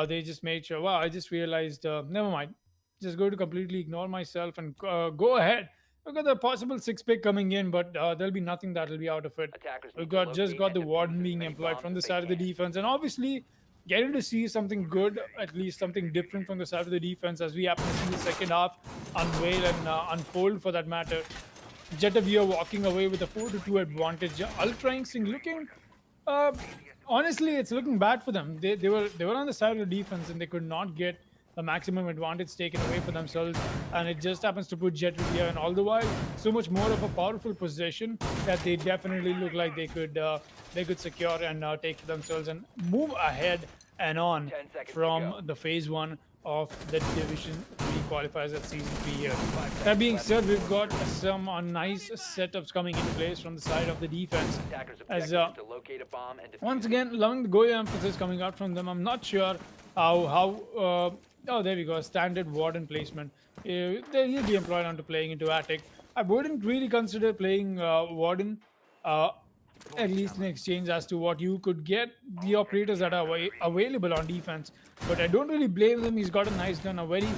They just made sure, wow, I just realized, never mind, just going to completely ignore myself and go ahead. We've got the possible 6 pick coming in, but there'll be nothing that'll be out of it. We've just got the warden being employed from the side of the defense, and obviously getting to see something good, at least something different from the side of the defense, as we happen to see the second half unveil and unfold for that matter. Jetter Vyuha walking away with a 4-2 advantage. Ultra Instinct looking, honestly, it's looking bad for them. They were on the side of the defense and they could not get the maximum advantage taken away for themselves, and it just happens to put Jetter Vyuha in all the while so much more of a powerful position that they definitely look like they could secure and take for themselves and move ahead and on from the phase 1 of the Division 3 qualifiers at Season 3 here. That being said, we've got some nice setups coming into place from the side of the defense. As once again, loving the Goya emphasis coming out from them. I'm not sure Oh, there we go. Standard warden placement. He'll be employed onto playing into attic. I wouldn't really consider playing warden. Uh, at least in exchange as to what you could get the operators that are available on defense. But I don't really blame him. He's got a nice gun, a very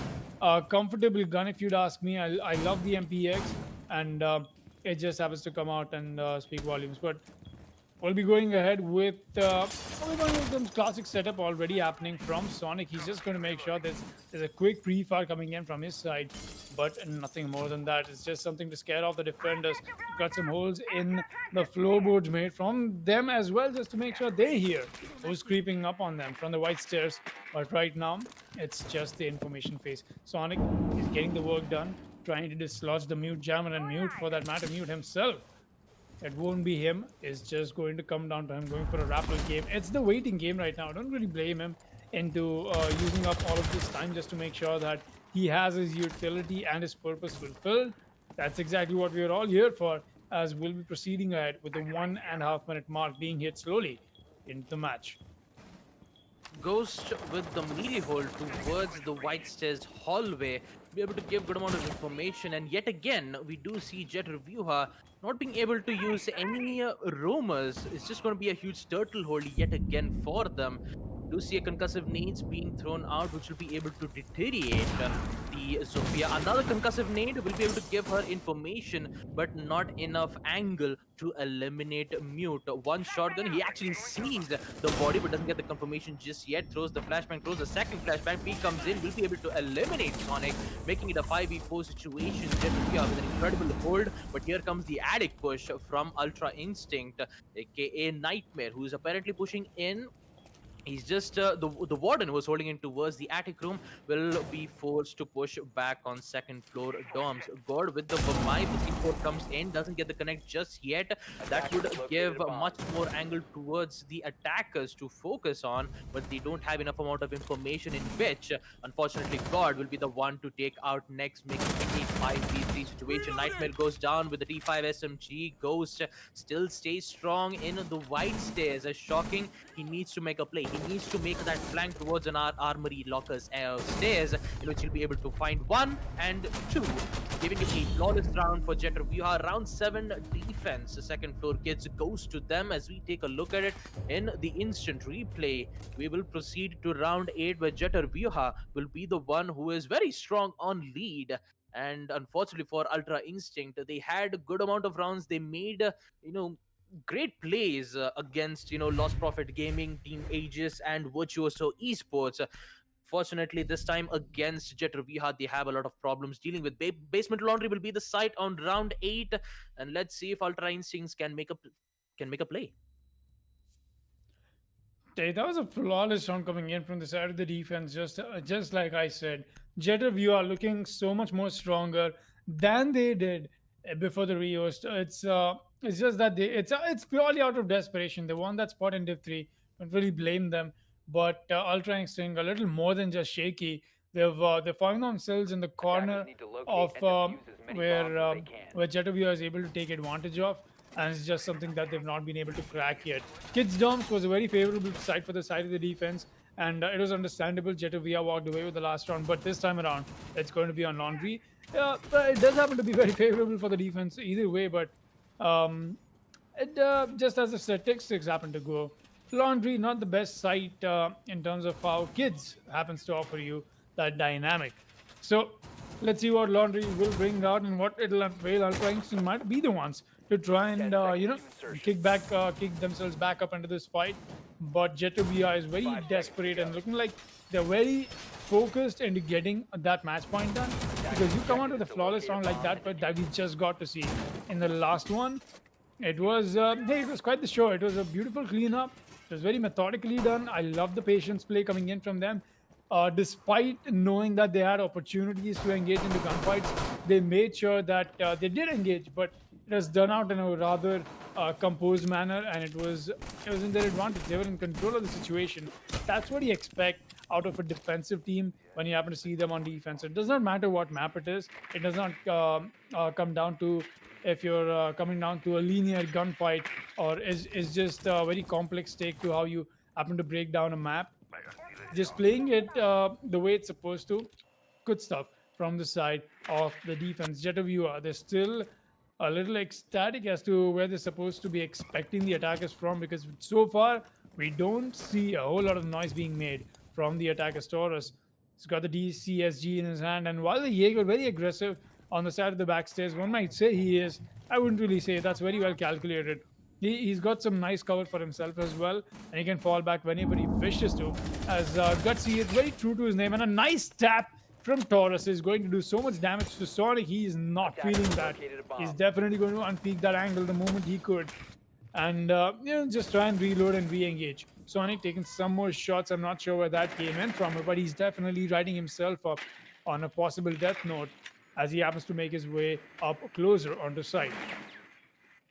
comfortable gun, if you'd ask me. I love the MPX, and it just happens to come out and speak volumes. But we'll be going ahead with some classic setup already happening from Sonic. He's just going to make sure there's a quick pre-fire coming in from his side, but nothing more than that. It's just something to scare off the defenders. Got some holes in the floorboards made from them as well, just to make sure they hear who's creeping up on them from the white stairs. But right now, it's just the information phase. Sonic is getting the work done, trying to dislodge the mute jammer and mute, for that matter, mute himself. It won't be him. It's just going to come down to him going for a rappel game. It's the waiting game right now. I don't really blame him into using up all of this time just to make sure that he has his utility and his purpose fulfilled. That's exactly what we're all here for, as we'll be proceeding ahead with the 1.5 minute mark being hit slowly into the match. Ghost with the melee hole towards the white stairs hallway, be able to give good amount of information, and yet again we do see Jet Reviewha not being able to use any roamers. It's just going to be a huge turtle hole yet again for them. Do see a concussive nades being thrown out, which will be able to deteriorate the Sophia. Another concussive nade will be able to give her information, but not enough angle to eliminate mute. One shotgun, he actually sees the body, but doesn't get the confirmation just yet. Throws the flashbang, throws the second flashbang. P comes in, will be able to eliminate Sonic, making it a 5v4 situation. Jeffrey with an incredible hold, but here comes the addict push from Ultra Instinct, aka Nightmare, who is apparently pushing in. He's just the warden who was holding in towards the attic room will be forced to push back on second floor dorms. God with the Vamai, the C4 comes in, doesn't get the connect just yet. That would give much more angle towards the attackers to focus on, but they don't have enough amount of information, in which unfortunately God will be the one to take out next, making it a 5v3 situation. Nightmare goes down with the T5 SMG. Ghost still stays strong in the white stairs. As shocking, he needs to make a play. He needs to make that flank towards an armory lockers stairs, in which he'll be able to find 1 and 2, giving it a flawless round for Jet Reviewha. Round 7 defense. The second floor kids goes to them. As we take a look at it in the instant replay, we will proceed to round 8, where Jet Reviewha will be the one who is very strong on lead. And unfortunately for Ultra Instinct, they had a good amount of rounds. They made, great plays against Lost Profit Gaming, Team Aegis, and Virtuoso Esports. Fortunately, this time against Jet Reviewha, they have a lot of problems dealing with. Basement Laundry will be the site on round 8, and let's see if Ultra Instincts can make a play. That was a flawless round coming in from the side of the defense. Just like I said, Jet Review are looking so much more stronger than they did before the rehost. It's just that it's purely out of desperation. They won that spot in Div 3. Don't really blame them. But Ultra Instinct a little more than just shaky. They found themselves in the corner of where Jet Review is able to take advantage of, and it's just something that they've not been able to crack yet. Kids Doms was a very favorable side for the side of the defense, and it was understandable. Jetavia walked away with the last round, but this time around, it's going to be on Laundry. But it does happen to be very favorable for the defense either way, but just as the statistics happen to go, Laundry not the best site in terms of how Kids happens to offer you that dynamic. So let's see what Laundry will bring out and what it'll unveil. Ultra Instinct might be the ones to try and kick themselves back up into this fight. But Jetubia is very desperate and looking like they're very focused into getting that match point done, because you come out with a flawless round like that, but that we just got to see in the last one. It was quite the show. It was a beautiful cleanup. It was very methodically done. I love the patience play coming in from them. Despite knowing that they had opportunities to engage in the gunfights, they made sure that they did engage, but it was done out in a rather composed manner, and it was in their advantage. They were in control of the situation. That's what you expect out of a defensive team when you happen to see them on defense. It does not matter what map it is. It does not come down to if you're coming down to a linear gunfight, or is just a very complex take to how you happen to break down a map. just playing it the way it's supposed to. Good stuff from the side of the defense. Jetta viewer, they're still a little ecstatic as to where they're supposed to be expecting the attackers from, because so far we don't see a whole lot of noise being made from the attackers. Taurus, he's got the DCSG in his hand, and while the Jaeger very aggressive on the side of the backstairs, one might say he is. I wouldn't really say that's very well calculated. He's got some nice cover for himself as well, and he can fall back whenever he wishes to. As Gutsy is very true to his name, and a nice tap from Taurus is going to do so much damage to Sonic. He is not feeling that. He's definitely going to unpeak that angle the moment he could, and just try and reload and re-engage. Sonic taking some more shots. I'm not sure where that came in from, but he's definitely writing himself up on a possible death note as he happens to make his way up closer onto site.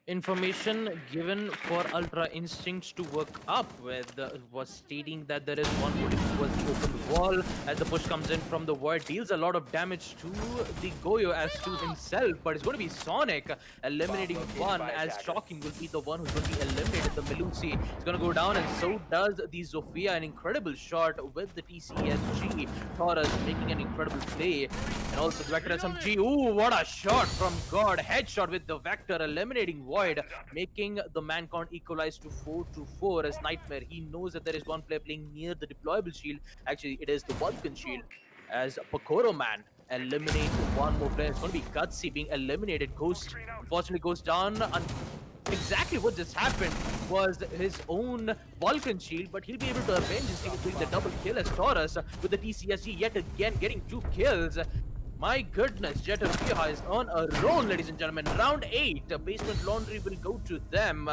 Information given for Ultra Instincts to work up with was stating that there is one bullet towards the open wall as the push comes in from the void, deals a lot of damage to the Goyo as to himself, but it's going to be Sonic eliminating one, as Shocking will be the one who's going to be eliminated. The Melusi is going to go down, and so does the Zofia. An incredible shot with the TCSG. Taurus making an incredible play, and also the Vector SMG. Ooh, what a shot from God! Headshot with the Vector, eliminating Void, making the man count equalize to 4-4 as Nightmare. He knows that there is one player playing near the deployable shield. Actually, it is the Vulcan shield, as Pokoro Man eliminates one more player. It's going to be Gutsy being eliminated. Ghost unfortunately goes down. Exactly what just happened was his own Vulcan shield, but he'll be able to avenge his team doing the double kill as Taurus with the TCSG yet again getting 2 kills. My goodness, Jet and Fiha is on a roll, ladies and gentlemen. Round 8, Basement Laundry will go to them.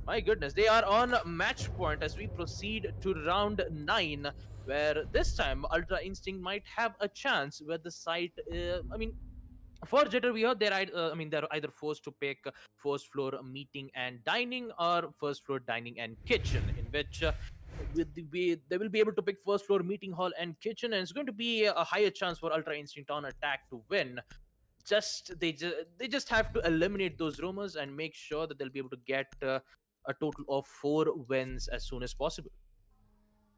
My goodness, they are on match point as we proceed to round 9, where this time Ultra Instinct might have a chance where the site, for Jeter, we heard they're either forced to pick first floor meeting and dining or first floor dining and kitchen, in which they will be able to pick first floor meeting hall and kitchen, and it's going to be a higher chance for Ultra Instinct on attack to win. They just have to eliminate those rumors and make sure that they'll be able to get a total of 4 wins as soon as possible.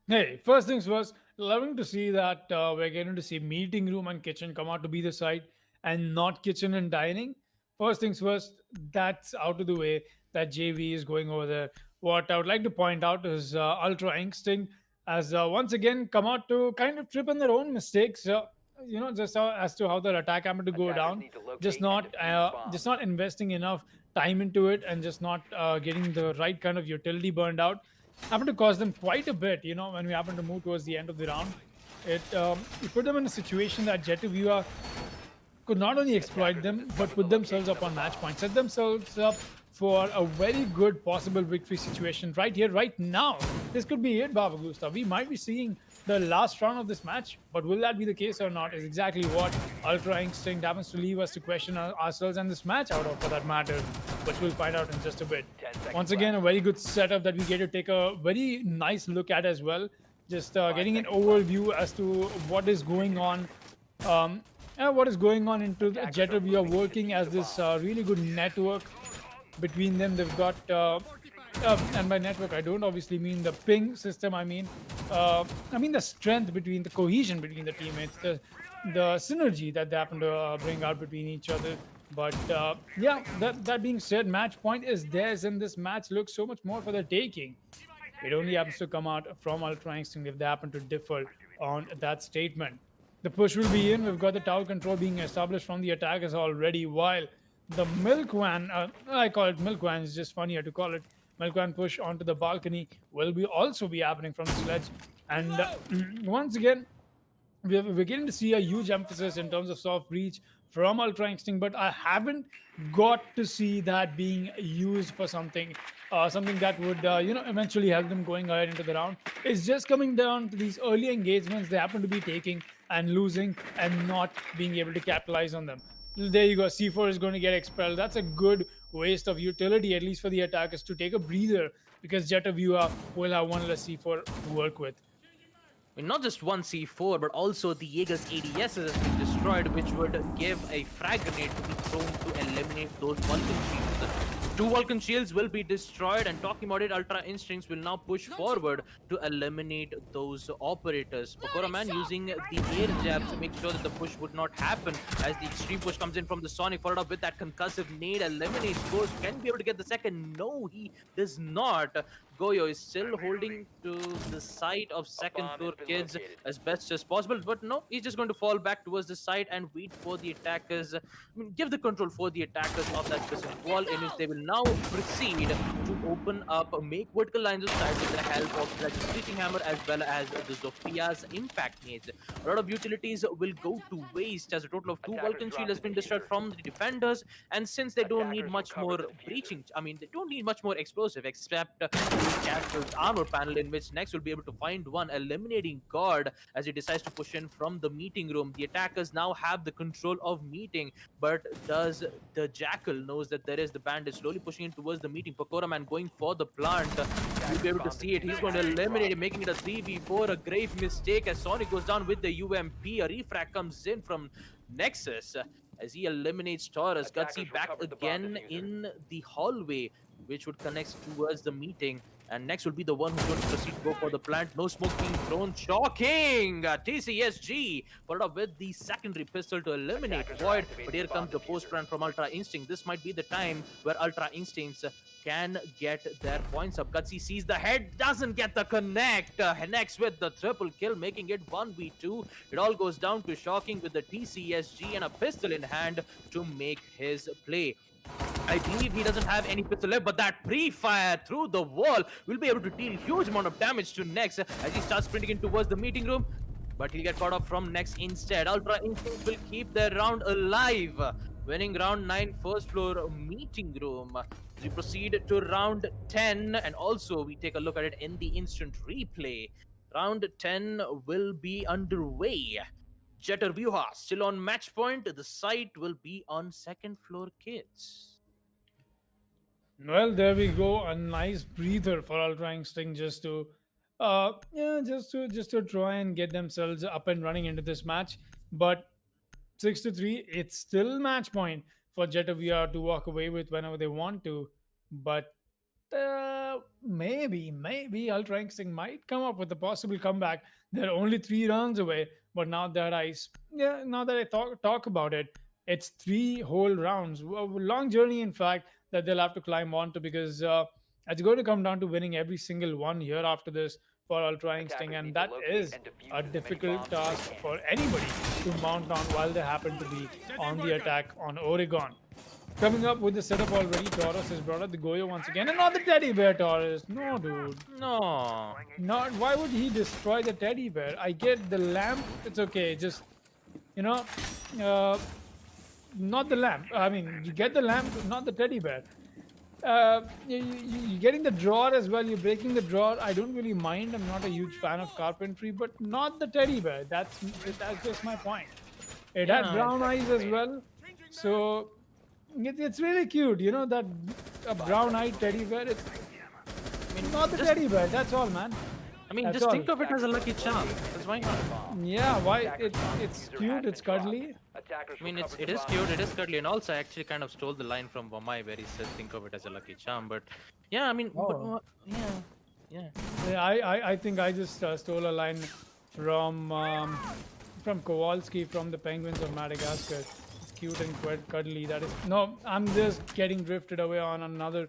Hey, first things first, loving to see that we're getting to see meeting room and kitchen come out to be the site and not kitchen and dining. First things first, that's out of the way that JV is going over there. What I would like to point out is Ultra Instinct has once again come out to kind of trip on their own mistakes. Just as to how their attack happened to go down, just not investing enough time into it, and just not getting the right kind of utility burned out happened to cost them quite a bit. When we happened to move towards the end of the round, it put them in a situation that Jetuvia could not only exploit them but put themselves up on match point, set themselves up for a very good possible victory situation right here, right now. This could be it, Baba Gustav. We might be seeing the last round of this match, but will that be the case or not is exactly what Ultra Instinct happens to leave us to question ourselves and this match out of, for that matter, which we'll find out in just a bit. Once again, a very good setup that we get to take a very nice look at as well. Just getting an overview as to what is going on. What is going on into the Jetter. We are working as this really good network between them. They've got, and by network, I don't obviously mean the ping system. I mean the strength between the cohesion between the teammates, the synergy that they happen to bring out between each other. But that being said, match point is theirs, and this match looks so much more for the taking. It only happens to come out from Ultra Instinct if they happen to differ on that statement. The push will be in. We've got the tower control being established from the attackers already, while the Milk Van, I call it Milk Van, it's just funnier to call it Milk Van push onto the balcony, will also be happening from the sledge. And once again, we're getting to see a huge emphasis in terms of soft breach from Ultra Instinct, but I haven't got to see that being used for something that would eventually help them going ahead into the round. It's just coming down to these early engagements they happen to be taking and losing and not being able to capitalize on them. There you go, C4 is going to get expelled. That's a good waste of utility, at least for the attackers, to take a breather, because Jetta Viewer will have one less C4 to work with. Not just one C4, but also the Jaeger's ADS has been destroyed, which would give a frag grenade to be thrown to eliminate those Vulcan shields. Two Vulcan shields will be destroyed, and talking about it, Ultra Instincts will now push forward to eliminate those operators. Pokora Man using the air jabs to make sure that the push would not happen as the extreme push comes in from the Sonic, followed up with that concussive nade, eliminates Ghost. Can be able to get the second? No, he does not. Goyo is still holding to the side of second floor kids as best as possible, but no, he's just going to fall back towards the side and wait for the attackers. Give the control for the attackers of that specific wall, in which they will now proceed to open up, make vertical lines of sight with the help of the Screeching Hammer as well as the Zophia's impact nades. A lot of utilities will go to waste as a total of 2 Vulcan Shield has been destroyed from the defenders, and since they don't need much more breaching, they don't need much more explosive except Castle's armor panel, in which next will be able to find one, eliminating guard as he decides to push in from the meeting room. The attackers now have the control of meeting, but does the Jackal knows that there is the bandit slowly pushing in towards the meeting. Pokora Man going for the plant. You'll be able to see it. He's going to eliminate it, making it a 3v4, a grave mistake as Sonic goes down with the UMP. A refract comes in from Nexus as he eliminates Taurus. Gutsy back again in the hallway, which would connect towards the meeting. And next will be the one who's going to proceed to go for the plant. No smoke being thrown. Shocking! TCSG followed up with the secondary pistol to eliminate Void. But here comes the post plant from Ultra Instinct. This might be the time where Ultra Instincts can get their points up. Gutsy sees the head, doesn't get the connect. Next with the triple kill, making it 1v2. It all goes down to Shocking with the TCSG and a pistol in hand to make his play. I believe he doesn't have any pistol left, but that pre-fire through the wall will be able to deal huge amount of damage to Nex as he starts sprinting in towards the meeting room. But he'll get caught up from Nex instead. Ultra Instinct will keep their round alive, winning round 9 first floor meeting room. As we proceed to round 10, and also we take a look at it in the instant replay. Round 10 will be underway. Jetter Vyuha still on match point. The site will be on second floor kids. Well, there we go. A nice breather for Ultra Instinct just to try and get themselves up and running into this match. But 6-3, it's still match point for Jetter VR to walk away with whenever they want to. But maybe Ultra Instinct might come up with a possible comeback. They're only 3 rounds away. But now that I talk about it, it's 3 whole rounds, a long journey, in fact, that they'll have to climb onto, because it's going to come down to winning every single one here after this for Ultra Instinct, and that is a difficult task for anybody to mount on while they happen to be on the attack on Oregon. Coming up with the setup already, Taurus has brought out the Goyo once again. And not the teddy bear, Taurus. No, dude. No. Not. Why would he destroy the teddy bear? I get the lamp. It's okay. Just, not the lamp. You get the lamp, not the teddy bear. You're getting the drawer as well. You're breaking the drawer. I don't really mind. I'm not a huge fan of carpentry, but not the teddy bear. That's just my point. It had brown eyes as well. So... It's really cute, that a brown-eyed teddy bear. Not the teddy bear. That's all, man. That's just all. think of it as a lucky charm. That's why not. Yeah, why? It's cute. It's cuddly. It is cute. It is cuddly, and also I actually kind of stole the line from Vamai where he said, "Think of it as a lucky charm." But yeah, I think I just stole a line from Kowalski from the Penguins of Madagascar. Cute and quite cuddly. That is I'm just getting drifted away on another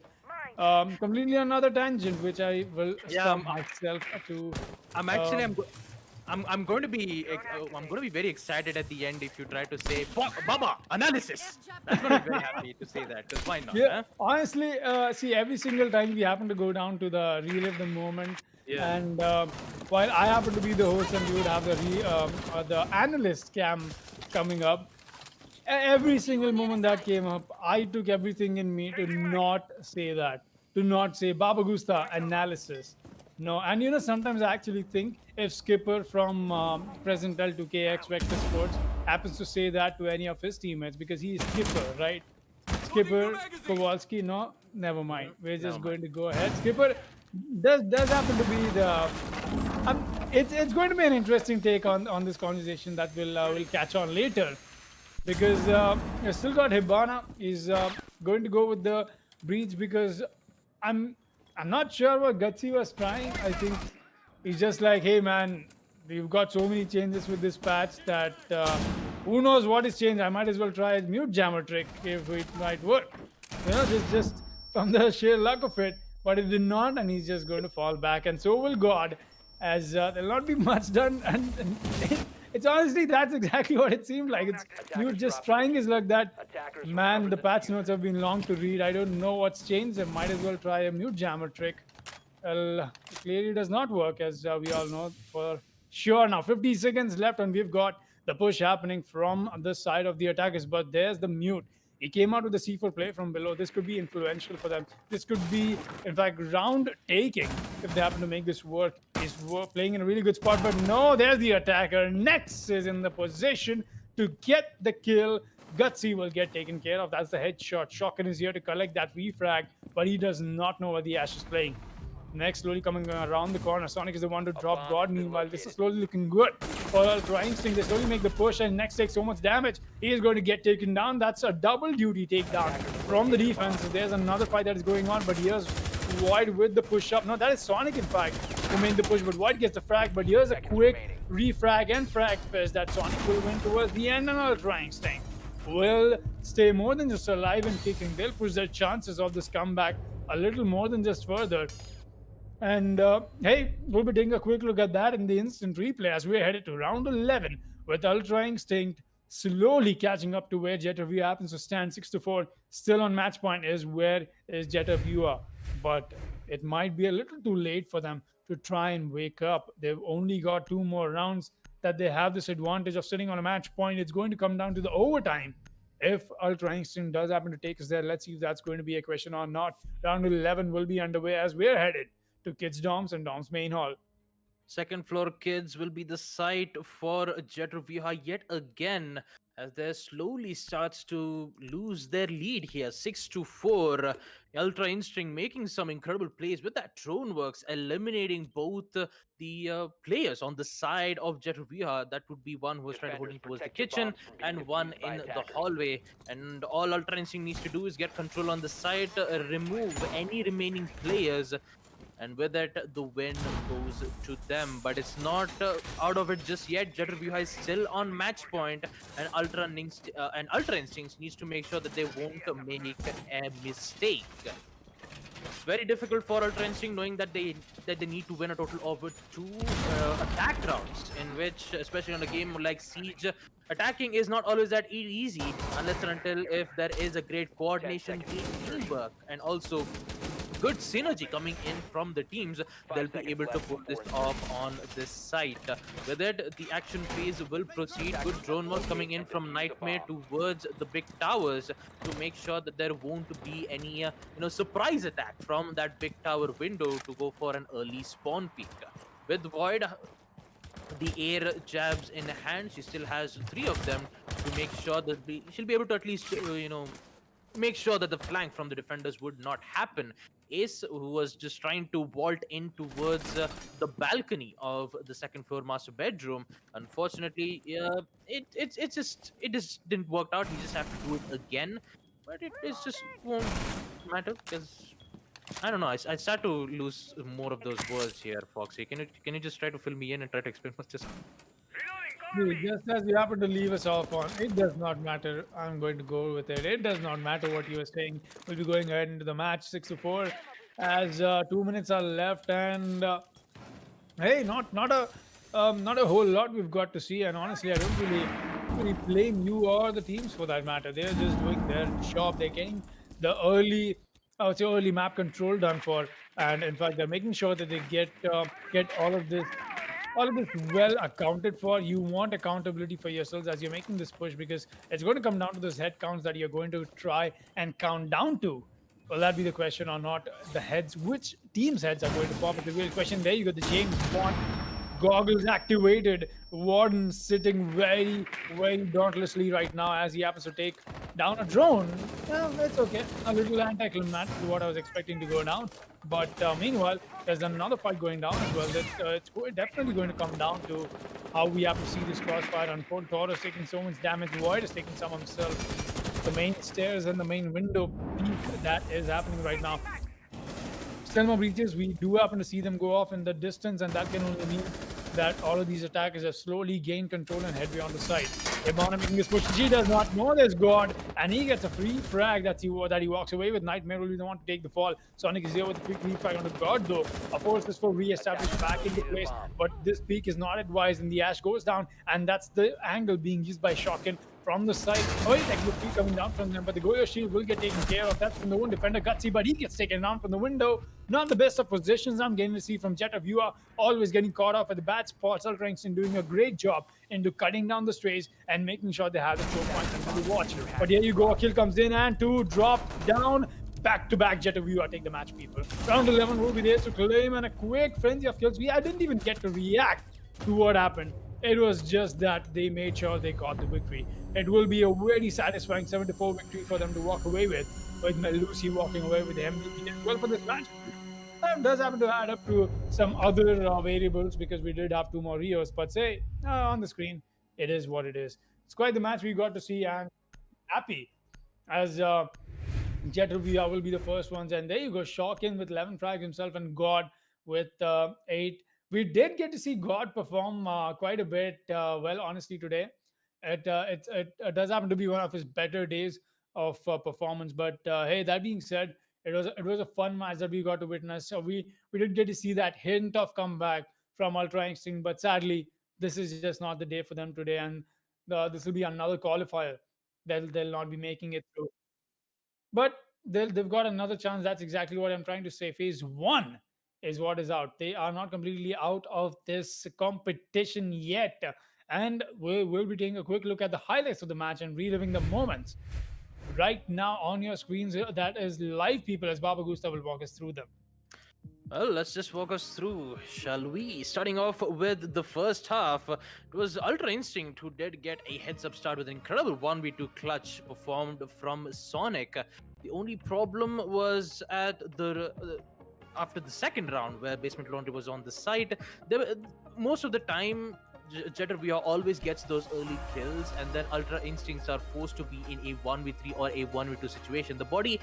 completely another tangent, which I will stop myself to. I'm going to be very excited at the end if you try to say Baba analysis. I'm going to be very happy to say that, because why not? Yeah, honestly, see, every single time we happen to go down to the relive the moment, and while I happen to be the host and you would have the analyst cam coming up. Every single moment that came up, I took everything in me to not say that. To not say Baba Gusta analysis. No, and sometimes I actually think if Skipper from Presentel to KX Vector Sports happens to say that to any of his teammates, because he is Skipper, right? Skipper, Kowalski, no, never mind. We're just going to go ahead. Skipper does happen to be the... it's going to be an interesting take on this conversation that we'll catch on later. Because you still got Hibana. He's going to go with the breach because I'm I'm not sure what Gutsy was trying. I think he's just like, hey man, we've got so many changes with this patch that who knows what is changed. I might as well try a mute jammer trick if it might work. Just from the sheer luck of it, but it did not, and he's just going to fall back, and so will God, as there'll not be much done. And it's honestly that's exactly what it seemed like. It's you just trying his luck. That man, the patch notes have been long to read. I don't know what's changed. I might as well try a mute jammer trick. Well, it clearly does not work, as we all know for sure. Now, 50 seconds left, and we've got the push happening from the side of the attackers. But there's the mute. He came out with the C4 play from below. This could be influential for them. This could be, in fact, round taking if they happen to make this work. He's playing in a really good spot, but no, there's the attacker. Next is in the position to get the kill. Gutsy will get taken care of. That's the headshot. Shotgun is here to collect that refrag, but he does not know where the Ash is playing. Next, slowly coming around the corner. Sonic is the one to drop God. Meanwhile, this is slowly looking good for Ultra Instinct. They slowly make the push, and Next takes so much damage. He is going to get taken down. That's a double duty takedown from the defense. There's another fight that is going on, but here's Void with the push up. No, that is Sonic, in fact, who made the push, but Void gets the frag. But here's a quick refrag and frag fest that Sonic will win towards the end, and Ultra Instinct will stay more than just alive and kicking. They'll push their chances of this comeback a little more than just further. And hey, we'll be taking a quick look at that in the instant replay as we're headed to round 11 with Ultra Instinct slowly catching up to where Jetter Viewer happens to stand 6-4. Still on match point is where is Jetter Viewer, but it might be a little too late for them to try and wake up. They've only got 2 more rounds that they have this advantage of sitting on a match point. It's going to come down to the overtime. If Ultra Instinct does happen to take us there, let's see if that's going to be a question or not. Round 11 will be underway as we're headed to Kids Doms and Doms Main Hall. Second floor kids will be the site for Jetter Viewer yet again, as they slowly starts to lose their lead here, 6-4. Ultra Instinct making some incredible plays with that drone works, eliminating both the players on the side of Jetter Viewer. That would be one who was trying to hold him towards the kitchen and one in the hallway. And all Ultra Instinct needs to do is get control on the side, remove any remaining players, and with it, the win goes to them. But it's not out of it just yet. Jetter Viewer is still on match point, and Ultra Instincts needs to make sure that they won't make a mistake. It's very difficult for Ultra Instinct, knowing that they need to win a total of 2 attack rounds, in which, especially on a game like Siege, attacking is not always that easy unless and until if there is a great coordination, teamwork, and also good synergy coming in from the teams. They'll be able to pull this off on this site. With it, the action phase will proceed. Good drone work coming in from Nightmare towards the big towers to make sure that there won't be any surprise attack from that big tower window to go for an early spawn peak. With Void, the air jabs in hand, she still has 3 of them to make sure that she'll be able to at least make sure that the flank from the defenders would not happen. Ace, who was just trying to vault in towards the balcony of the second floor master bedroom, unfortunately, it just didn't work out. He just have to do it again, but it just won't matter because I don't know. I start to lose more of those words here, Foxy. Can you just try to fill me in and try to explain what's this? Dude, just as you happen to leave us off on, it does not matter. I'm going to go with it. It does not matter what you are saying. We'll be going ahead into the match 6-4 as 2 minutes are left, and hey, not a whole lot we've got to see. And honestly, I don't really blame you or the teams for that matter. They're just doing their job. They're getting the early map control done for, and in fact, they're making sure that they get all of this well accounted for. You want accountability for yourselves as you're making this push, because it's going to come down to those head counts that you're going to try and count down to. Will that be the question or not? The heads, which team's heads are going to pop? It's the real question. There you go, the James Bond goggles activated. Warden sitting very, very dauntlessly right now as he happens to take down a drone. Well, that's okay. A little anticlimactic to what I was expecting to go down. But meanwhile, there's another fight going down as well. It's definitely going to come down to how we have to see this crossfire unfold. Toro is taking so much damage. Void is taking some himself. the main stairs and the main window peak that is happening right now. Selma breaches, we do happen to see them go off in the distance, and that can only mean that all of these attackers have slowly gained control and head beyond the site. Ibana making this push. G does not know there's God, and he gets a free frag that he walks away with. Nightmare will be the one to take the fall. Sonic is here with a quick refrag on the God, though. A force is for re-established back into place, but this peak is not advised, and the Ash goes down, and that's the angle being used by Shotgun from the side. Oh, it's like coming down from them, but the Goyo shield will get taken care of. That's from the one defender, Gutsy, but he gets taken down from the window. Not the best of positions I'm getting to see from Jet of Viewer, always getting caught off at the bad spots. Ultra Instinct doing a great job into cutting down the strays and making sure they have the choke points under the watch. But here you go, a kill comes in and two drop down. Back-to-back Jet of Viewer take the match, people. Round 11 will be there to claim, and a quick frenzy of kills. I didn't even get to react to what happened. It was just that they made sure they got the victory. It will be a very satisfying 7-4 victory for them to walk away with Lucy walking away with the MVP. Did well for this match. Does happen to add up to some other variables because we did have 2 more Rios, but say on the screen, it is what it is. It's quite the match we got to see, and happy as Jet Rubia will be the first ones. And there you go, Shockin with 11 frags himself and God with 8. We did get to see God perform quite a bit well, honestly, today. It does happen to be one of his better days of performance. But hey, that being said, it was a fun match that we got to witness. So we did get to see that hint of comeback from Ultra Instinct, but sadly, this is just not the day for them today, and this will be another qualifier. They'll not be making it through. But they've got another chance. That's exactly what I'm trying to say. Phase 1 is what is out. They are not completely out of this competition yet. And we'll be taking a quick look at the highlights of the match and reliving the moments right now on your screens. That is live, people, as Baba Gusta will walk us through them. Well, let's just walk us through, shall we? Starting off with the first half, it was Ultra Instinct who did get a heads-up start with an incredible 1v2 clutch performed from Sonic. The only problem was at after the second round, where Basement Laundry was on the site. Most of the time, Jettervia always gets those early kills, and then Ultra Instincts are forced to be in a 1v3 or a 1v2 situation. The bodies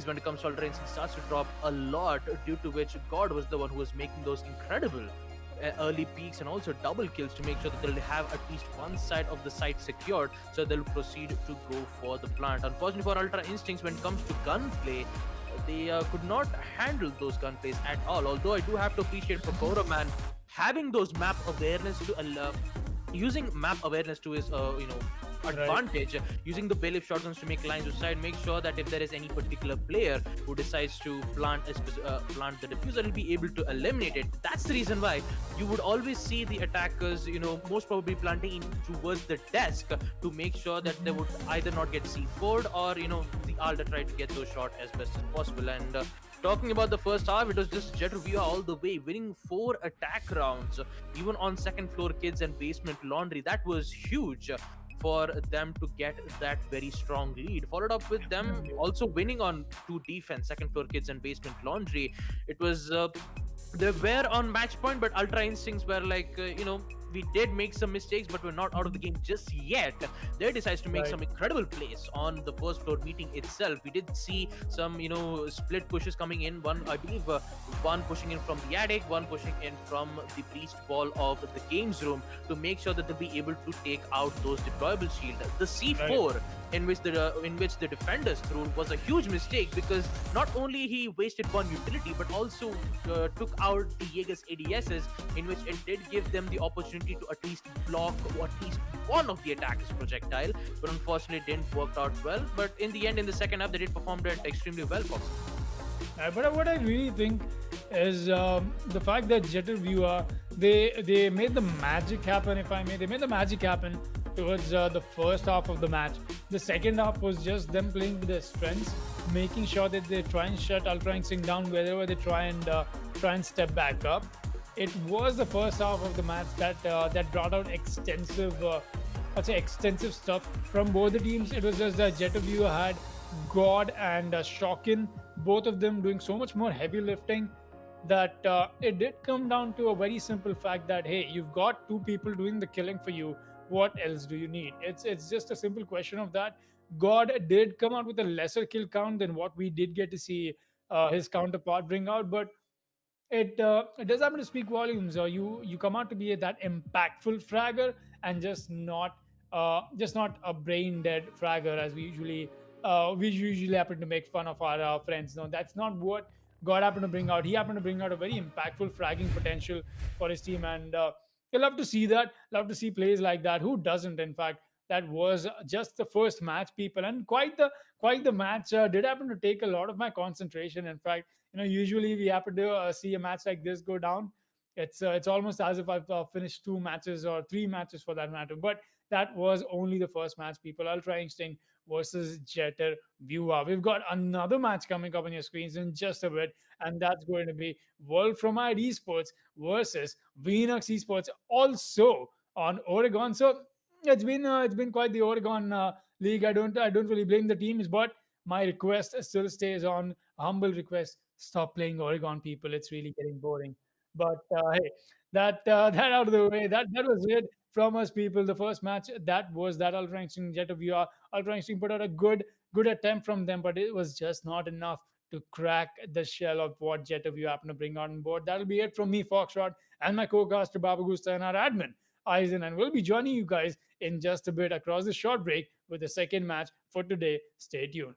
when it comes to Ultra Instinct starts to drop a lot, due to which God was the one who was making those incredible early peaks and also double kills to make sure that they'll have at least one side of the site secured, so they'll proceed to go for the plant. Unfortunately for Ultra Instincts, when it comes to gunplay, they could not handle those gunplays at all. Although I do have to appreciate Pakora Man having those map awareness to using map awareness to his advantage, right. Using the bailiff shotguns to make lines of sight, make sure that if there is any particular player who decides to plant the diffuser, will be able to eliminate it. That's the reason why you would always see the attackers, most probably planting towards the desk to make sure that they would either not get C4'd or, the Alda try to get those shot as best as possible. And talking about the first half, it was just Jetrovia all the way, winning 4 attack rounds, even on second floor kids and basement laundry. That was huge for them to get that very strong lead. Followed up with them also winning on 2 defense, second floor kids and basement laundry. It was they were on match point, but Ultra Instincts were like, we did make some mistakes, but we're not out of the game just yet. They decides to make some incredible plays on the first floor meeting itself. We did see some, split pushes coming in. One, I believe, one pushing in from the attic, one pushing in from the priest wall of the games room to make sure that they'll be able to take out those deployable shield. The C4 in which the defenders threw was a huge mistake, because not only he wasted one utility, but also took out the Jaeger's ADSs, in which it did give them the opportunity to at least block at least one of the attacker's projectile, but unfortunately it didn't work out well. But in the end, in the second half, they did perform it extremely well, Fox. But what I really think is the fact that Jetterviewer, they made the magic happen, if I may. They made the magic happen towards the first half of the match. The second half was just them playing with their strengths, making sure that they try and shut Ultra Instinct down wherever they try and step back up. It was the first half of the match that brought out extensive stuff from both the teams. It was just that Jetterviewer had God and Shockin, both of them doing so much more heavy lifting, that it did come down to a very simple fact that, hey, you've got 2 people doing the killing for you. What else do you need? It's just a simple question of that. God did come out with a lesser kill count than what we did get to see his counterpart bring out, but it does happen to speak volumes. Or you come out to be that impactful fragger and just not a brain dead fragger as we usually happen to make fun of our friends. No, that's not what God happened to bring out. He happened to bring out a very impactful fragging potential for his team, and I love to see that. Love to see plays like that. Who doesn't? In fact, that was just the first match, people, and quite the match. Did happen to take a lot of my concentration. In fact, usually we happen to see a match like this go down. It's almost as if I've finished two matches or three matches for that matter. But that was only the first match, people. Ultra Instinct versus Jeter Viewer. We've got another match coming up on your screens in just a bit, and that's going to be World From Esports versus Venus Esports, also on Oregon. So it's been quite the Oregon league. I don't really blame the teams, but my request still stays on. Humble request: stop playing Oregon, people. It's really getting boring. But hey, that out of the way. That was it from us, people. The first match, that was that Ultra Instinct Jet of VR. Ultra Instinct put out a good attempt from them, but it was just not enough to crack the shell of what Jet of You happened to bring on board. That'll be it from me, Foxtrot, and my co-caster Baba Gusta, and our admin Eisen, and we'll be joining you guys in just a bit across the short break with the second match for today. Stay tuned.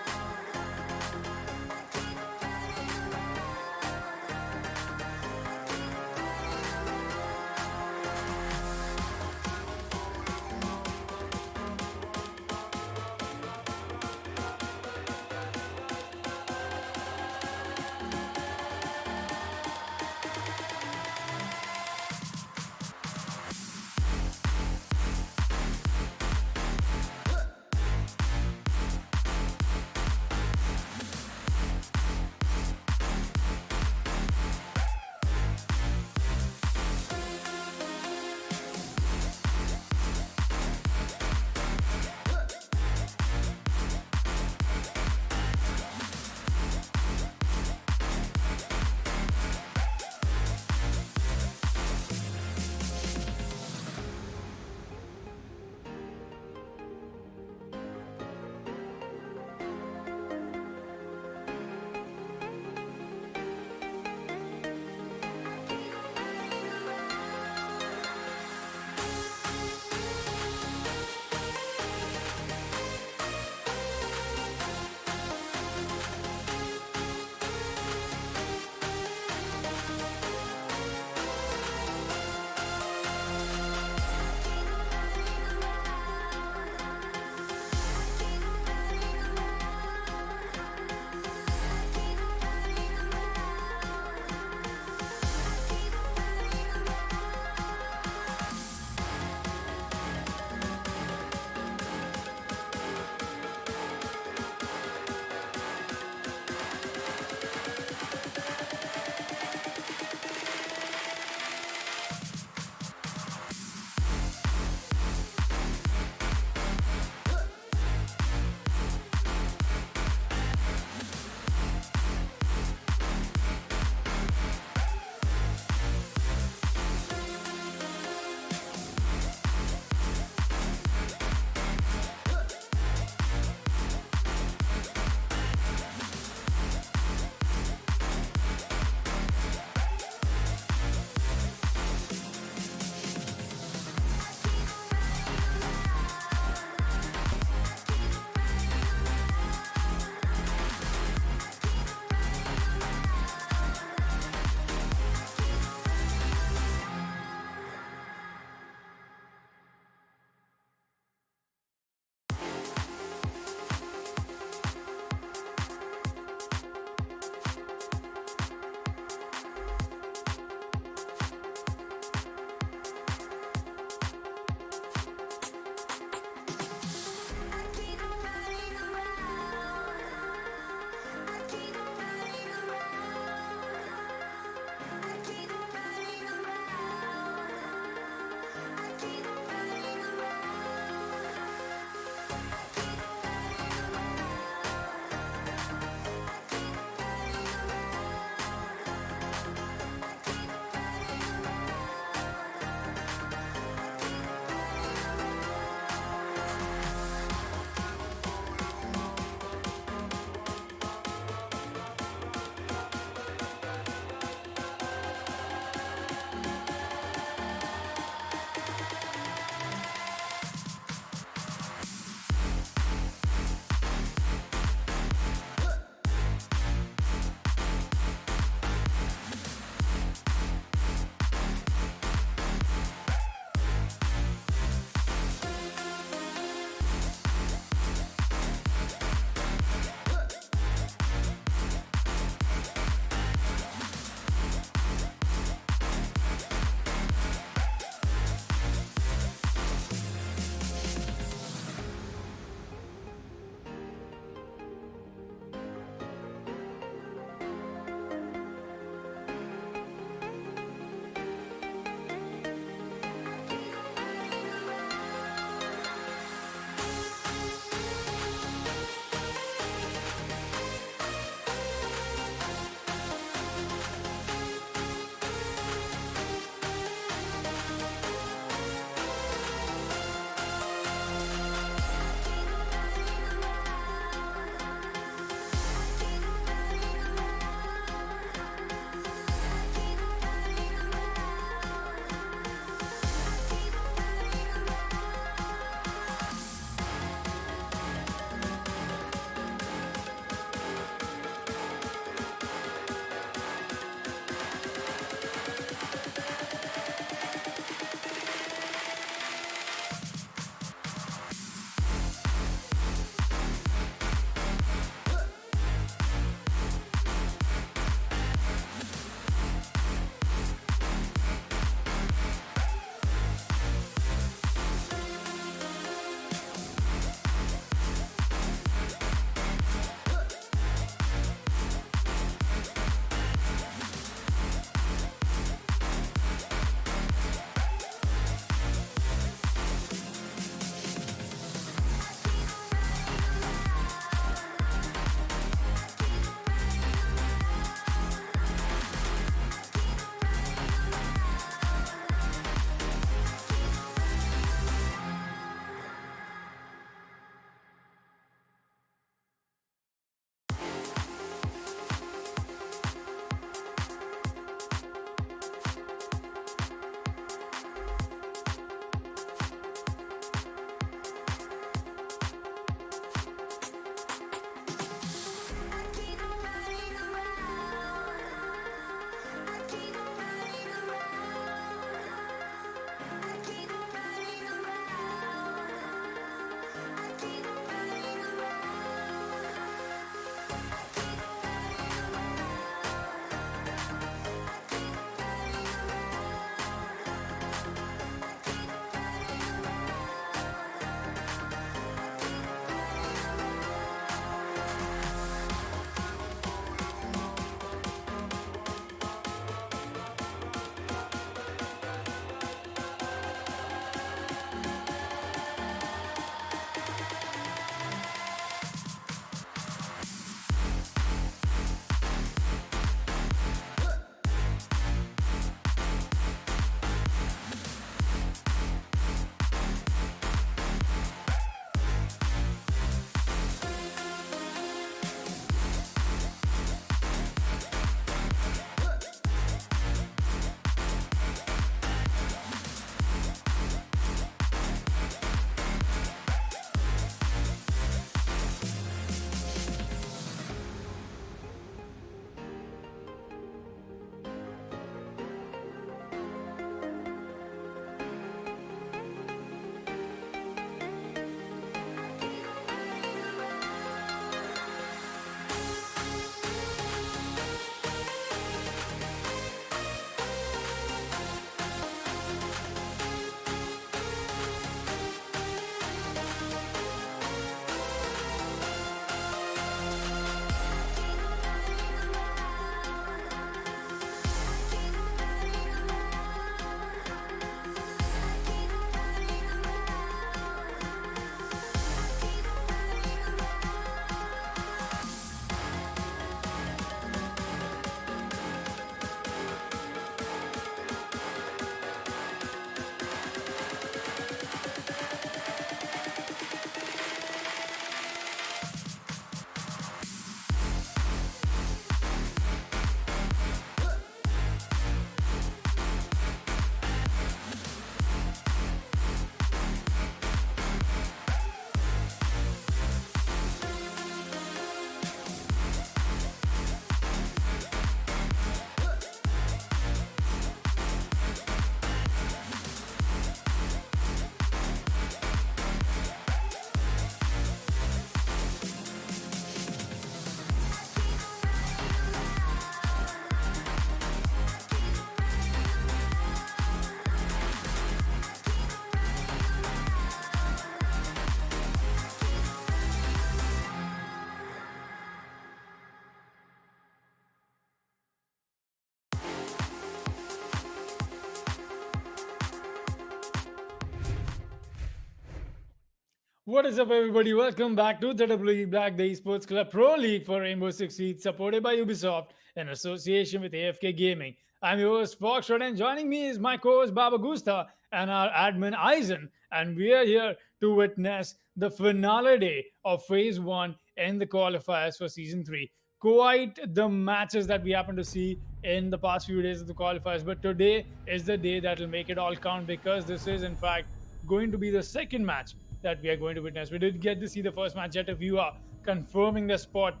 What is up, everybody? Welcome back to the WD Black, the Esports Club Pro League for Rainbow Six Siege, supported by Ubisoft in association with AFK Gaming. I'm your host, Foxtrot, and joining me is my co host, Baba Gusta, and our admin, Eisen. And we are here to witness the finale day of Phase 1 in the qualifiers for Season 3. Quite the matches that we happen to see in the past few days of the qualifiers, but today is the day that will make it all count because this is, in fact, going to be the second match that we are going to witness. We did get to see the first match at a viewer confirming the spot,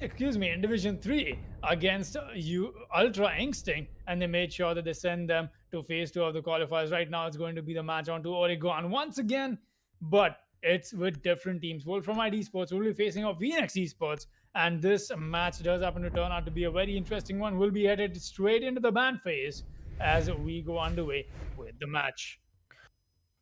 in Division 3 against Ultra Instinct, and they made sure that they send them to phase 2 of the qualifiers. Right now, it's going to be the match on to Oregon once again, but it's with different teams. Wolfram Esports will be facing off Phoenix Esports, and this match does happen to turn out to be a very interesting one. We'll be headed straight into the ban phase as we go underway with the match.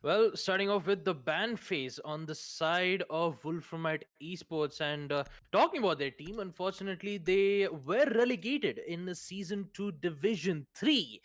Well, starting off with the ban phase on the side of Wolframite Esports, and talking about their team, unfortunately, they were relegated in the Season 2 Division 3,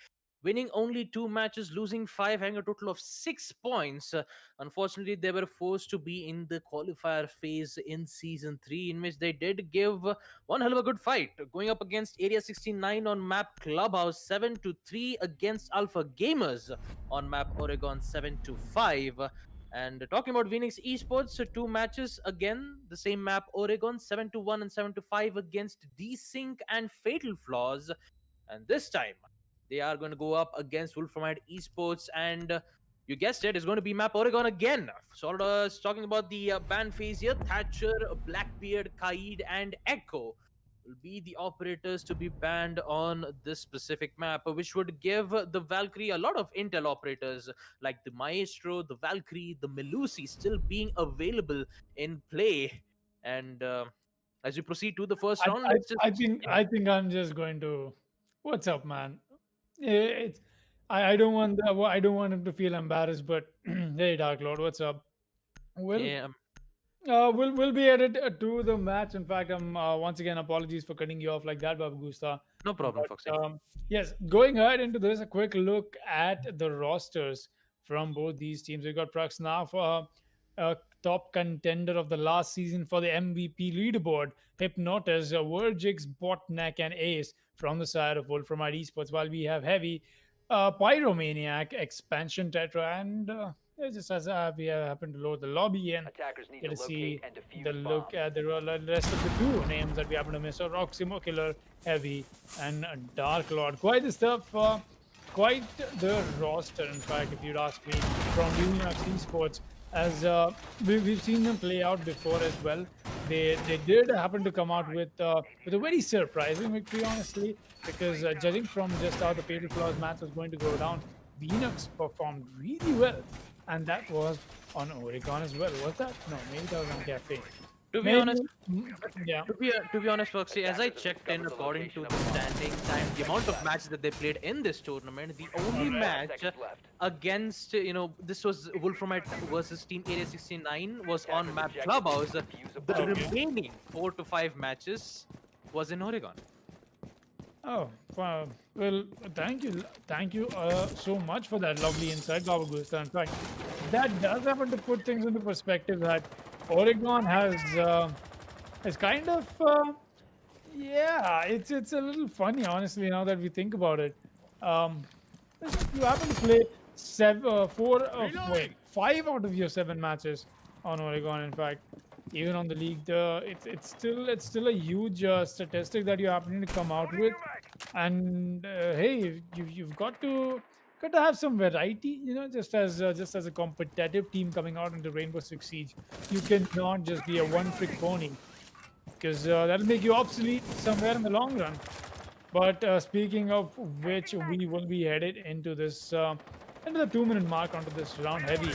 winning only 2 matches, losing 5, having a total of 6 points. Unfortunately, they were forced to be in the qualifier phase in Season 3, in which they did give one hell of a good fight, going up against Area 69 on map Clubhouse 7-3 against Alpha Gamers on map Oregon 7-5. And talking about Phoenix Esports, 2 matches again, the same map Oregon 7-1 and 7-5 against Desync and Fatal Flaws. And this time, they are going to go up against Wolframite Esports, and you guessed it, it's going to be map Oregon again. Sort of talking about the ban phase here, Thatcher, Blackbeard, Kaid, and Echo will be the operators to be banned on this specific map, which would give the Valkyrie a lot of intel operators like the Maestro, the Valkyrie, the Melusi still being available in play. And as we proceed to the first round, let's just I think I'm just going to. What's up, man? It's I don't want I don't want him to feel embarrassed, but hey, Dark Lord, what's up? Well, yeah, we'll be added to the match. In fact, I'm once again apologies for cutting you off like that, Babu Gusta. no problem, But Foxy. yes, going ahead into this, a quick look at the rosters from both these teams. We got Praxnav, a top contender of the last season for the MVP leaderboard. Hypnotis, Vergix, Botneck, and Ace from the side of Wolframite Esports. While we have Heavy, Pyromaniac, Expansion Tetra, and just as we happen to load the lobby and Attackers need get to to see locate and defuse the look bombs. at the rest of the 2 names that we happen to miss. So Roximo Killer, Heavy, and Dark Lord. Quite the stuff. Quite the roster, in fact, if you'd ask me, from Ubisoft Esports. As we've seen them play out before as well. They did happen to come out with a very surprising victory, honestly, because judging from just how the Fatal Flaws match was going to go down, Venus performed really well, and that was on Oregon as well. Was that? No, maybe that was on Cafe. To be Maybe, honest, yeah. to be honest, Foxy, as I checked in according to the standings and the amount of matches that they played in this tournament, the only match Seconds left. against, this was Wolframite versus Team Area 69 was on map Clubhouse. The remaining 4 to 5 matches was in Oregon. Oh, wow. Well, thank you so much for that lovely insight, Baba Gusta. In fact, that does happen to put things into perspective that Oregon has is kind of yeah, it's a little funny, honestly, now that we think about it. Um, you happen to play 5 out of your 7 matches on Oregon. In fact, even on the league, it's still a huge statistic that you're happening to come out with. And hey, you've got to have some variety, just as a competitive team coming out into Rainbow Six Siege. You cannot just be a one-trick pony, because that'll make you obsolete somewhere in the long run. But speaking of which, we will be headed into this into the 2-minute mark onto this round. Heavy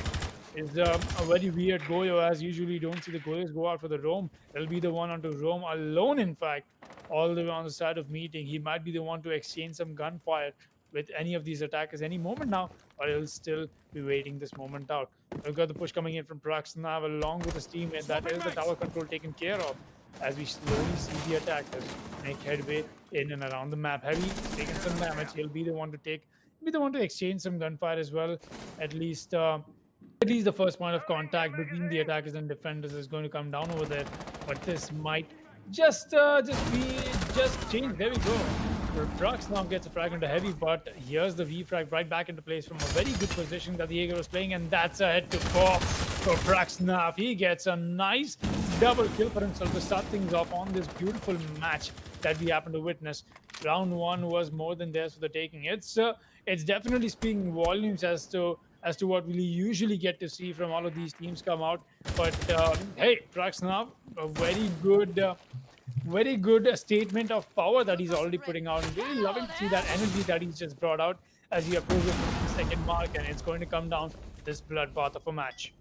is a very weird Goyo, as usually you don't see the Goyos go out for the roam. It'll be the one onto roam alone, in fact, all the way on the side of meeting. He might be the one to exchange some gunfire with any of these attackers any moment now, or he'll still be waiting this moment out. We've got the push coming in from Praxnav along with his teammate. That is the tower control taken care of, as we slowly see the attackers make headway in and around the map. Heavy taking some damage. He'll be the one to exchange some gunfire as well. At least At least the first point of contact between the attackers and defenders is going to come down over there, but this might just change. There we go. Brux now gets a frag into heavy, but here's the V frag right back into place from a very good position that the Jaeger was playing, and that's a head to 4 for Brux now. He gets a nice double kill for himself to start things off on this beautiful match that we happen to witness. Round 1 was more than theirs for the taking. It's definitely speaking volumes as to what we usually get to see from all of these teams come out. But hey, Praxnav, a very good statement of power that he's already putting out. And really loving to see that energy that he's just brought out as he approaches the second mark, and it's going to come down to this bloodbath of a match.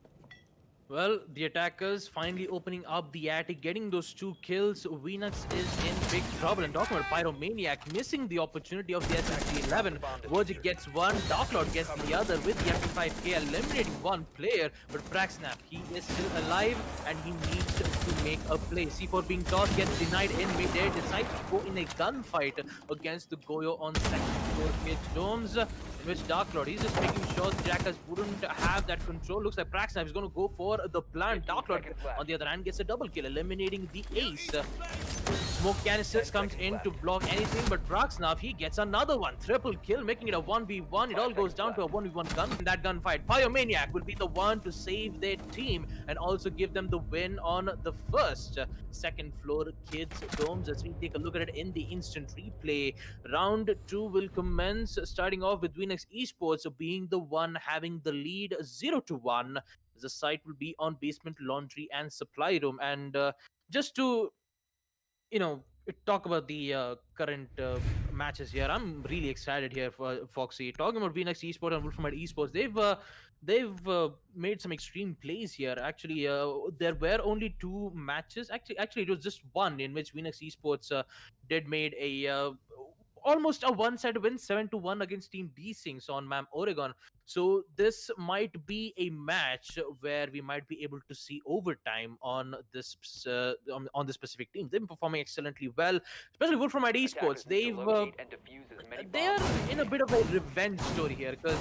Well, the attackers finally opening up the attic, getting those 2 kills. Venux is in big trouble. And talking about Pyromaniac, missing the opportunity of the SSD-11. Wojcik gets one, Dark Lord gets the other with the MP5K, eliminating 1 player. But Praxnap, he is still alive and he needs to make a play. C4 being tossed, gets denied in mid-air, decides to go in a gunfight against the Goyo on second floor mid domes. Which Dark Lord, he's just making sure the Jackers wouldn't have that control. Looks like Praxnap is going to go for the plant. Dark Lord, on the other hand, gets a double kill, eliminating the ace. Smoke canisters comes in to block anything, but Praxnap, he gets another one. Triple kill, making it a 1v1. It all goes down to a 1v1 gun in that gunfight. Pyromaniac will be the one to save their team and also give them the win on the first second floor kids domes. As we take a look at it in the instant replay, round 2 will commence, starting off with Venux Esports being the one having the lead 0-1. The site will be on basement, laundry and supply room. And just to talk about the current matches here, I'm really excited here for Foxy. Talking about Venux Esports and Wolfram Esports, they've made some extreme plays here. Actually, there were only 2 matches. Actually, it was just one in which Venux Esports did made a almost a one-sided win, 7-1 against Team D-Sinks on Mam Oregon. So this might be a match where we might be able to see overtime on this on the specific team. They've been performing excellently well, especially Wolfram Esports. They are in a bit of a revenge story here, because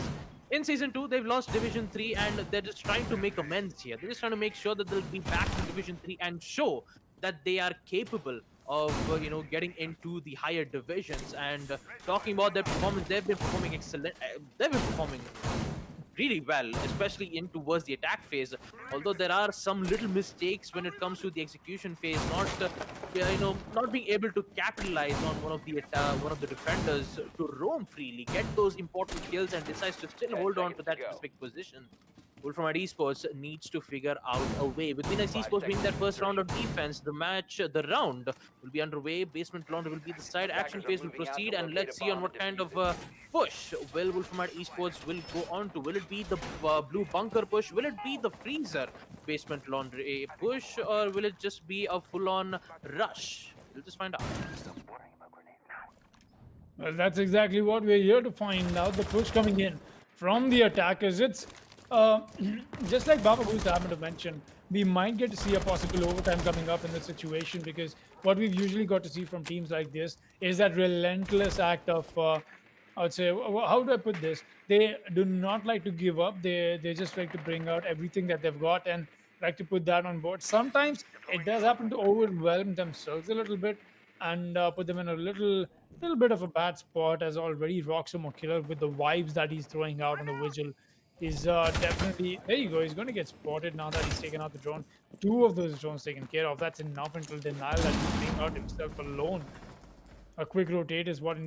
in Season 2, they've lost Division 3 and they're just trying to make amends here. They're just trying to make sure that they'll be back in Division 3 and show that they are capable of getting into the higher divisions. And talking about their performance, they've been performing excellent. They've been performing really well, especially in towards the attack phase. Although there are some little mistakes when it comes to the execution phase, not being able to capitalize on one of the defenders to roam freely, get those important kills, and decides to still hold on to that specific position. Wolfram Esports needs to figure out a way. With Venux Esports winning that first round of defense, the round will be underway. Basement laundry will be the side. Action phase will proceed, and let's see on what kind of push will Wolfram Esports will go on to. Will it be the blue bunker push? Will it be the freezer basement laundry push? Or will it just be a full-on rush? We'll just find out. Well, that's exactly what we're here to find out. The push coming in from the attackers. It's just like Baba Goose happened to mention, we might get to see a possible overtime coming up in this situation, because what we've usually got to see from teams like this is that relentless act of, I would say, how do I put this? They do not like to give up. They just like to bring out everything that they've got and like to put that on board. Sometimes it does happen to overwhelm themselves a little bit and put them in a little bit of a bad spot, as already Roxamo Killer, with the vibes that he's throwing out on the Vigil, is definitely, there you go, he's going to get spotted now that he's taken out the drone. 2 of those drones taken care of. That's enough until denial that he's playing out himself alone. A quick rotate is what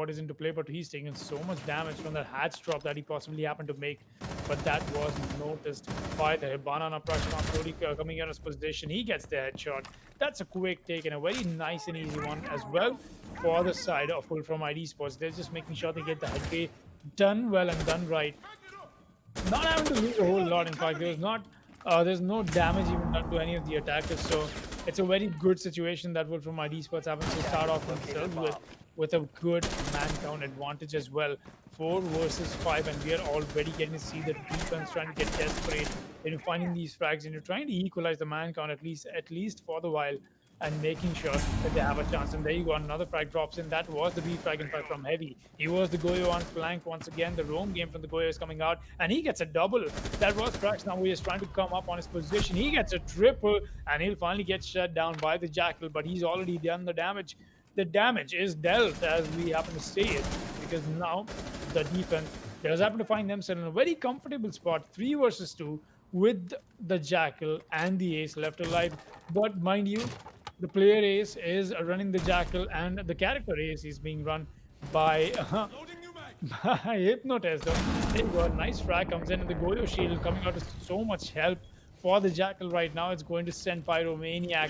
is into play, but he's taken so much damage from that hatch drop that he possibly happened to make, but that was noticed by the Hibana Prashna slowly coming out of his position. He gets the headshot. That's a quick take and a very nice and easy one as well for the side of Wolfram Esports. They're just making sure they get the headway done well and done right. Not having to lose a whole lot. In fact, there's no damage even done to any of the attackers, so it's a very good situation that Wolfram Esports having to start off themselves with a good man count advantage as well. 4 versus 5, and we are already getting to see the defense trying to get desperate into finding these frags, and you're trying to equalize the man count at least for the while. and making sure that they have a chance. And there you go, another frag drops in. That was the B frag, in fact, from Heavy. He was the Goyo on flank once again. The roam game from the Goyo is coming out, and he gets a double. That was Frax. Now he is trying to come up on his position. He gets a triple, and he'll finally get shut down by the Jackal, but he's already done the damage. The damage is dealt, as we happen to say it, because now the defense does happen to find themselves in a very comfortable spot, 3 versus 2, with the Jackal and the Ace left alive. But mind you, the player Ace is running the Jackal, and the character Ace is being run by by Hypnotist. There you go, a nice frag comes in, and the Goyo shield coming out to so much help for the Jackal right now. It's going to send Pyromaniac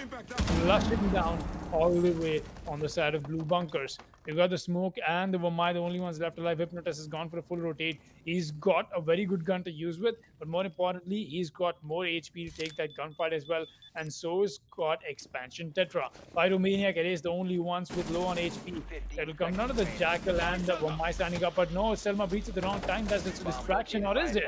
flushing down all the way on the side of blue bunkers. You got the Smoke and the Vamai, the only ones left alive. Hypnotist has gone for a full rotate. He's got a very good gun to use with, but more importantly, he's got more HP to take that gunfight as well. And so is got Expansion Tetra. Pyromaniac, it is the only ones with low on HP. That'll come down to the Jackal and the Vamai standing up, but no, Selma beats at the wrong time. That's just a distraction, or is it?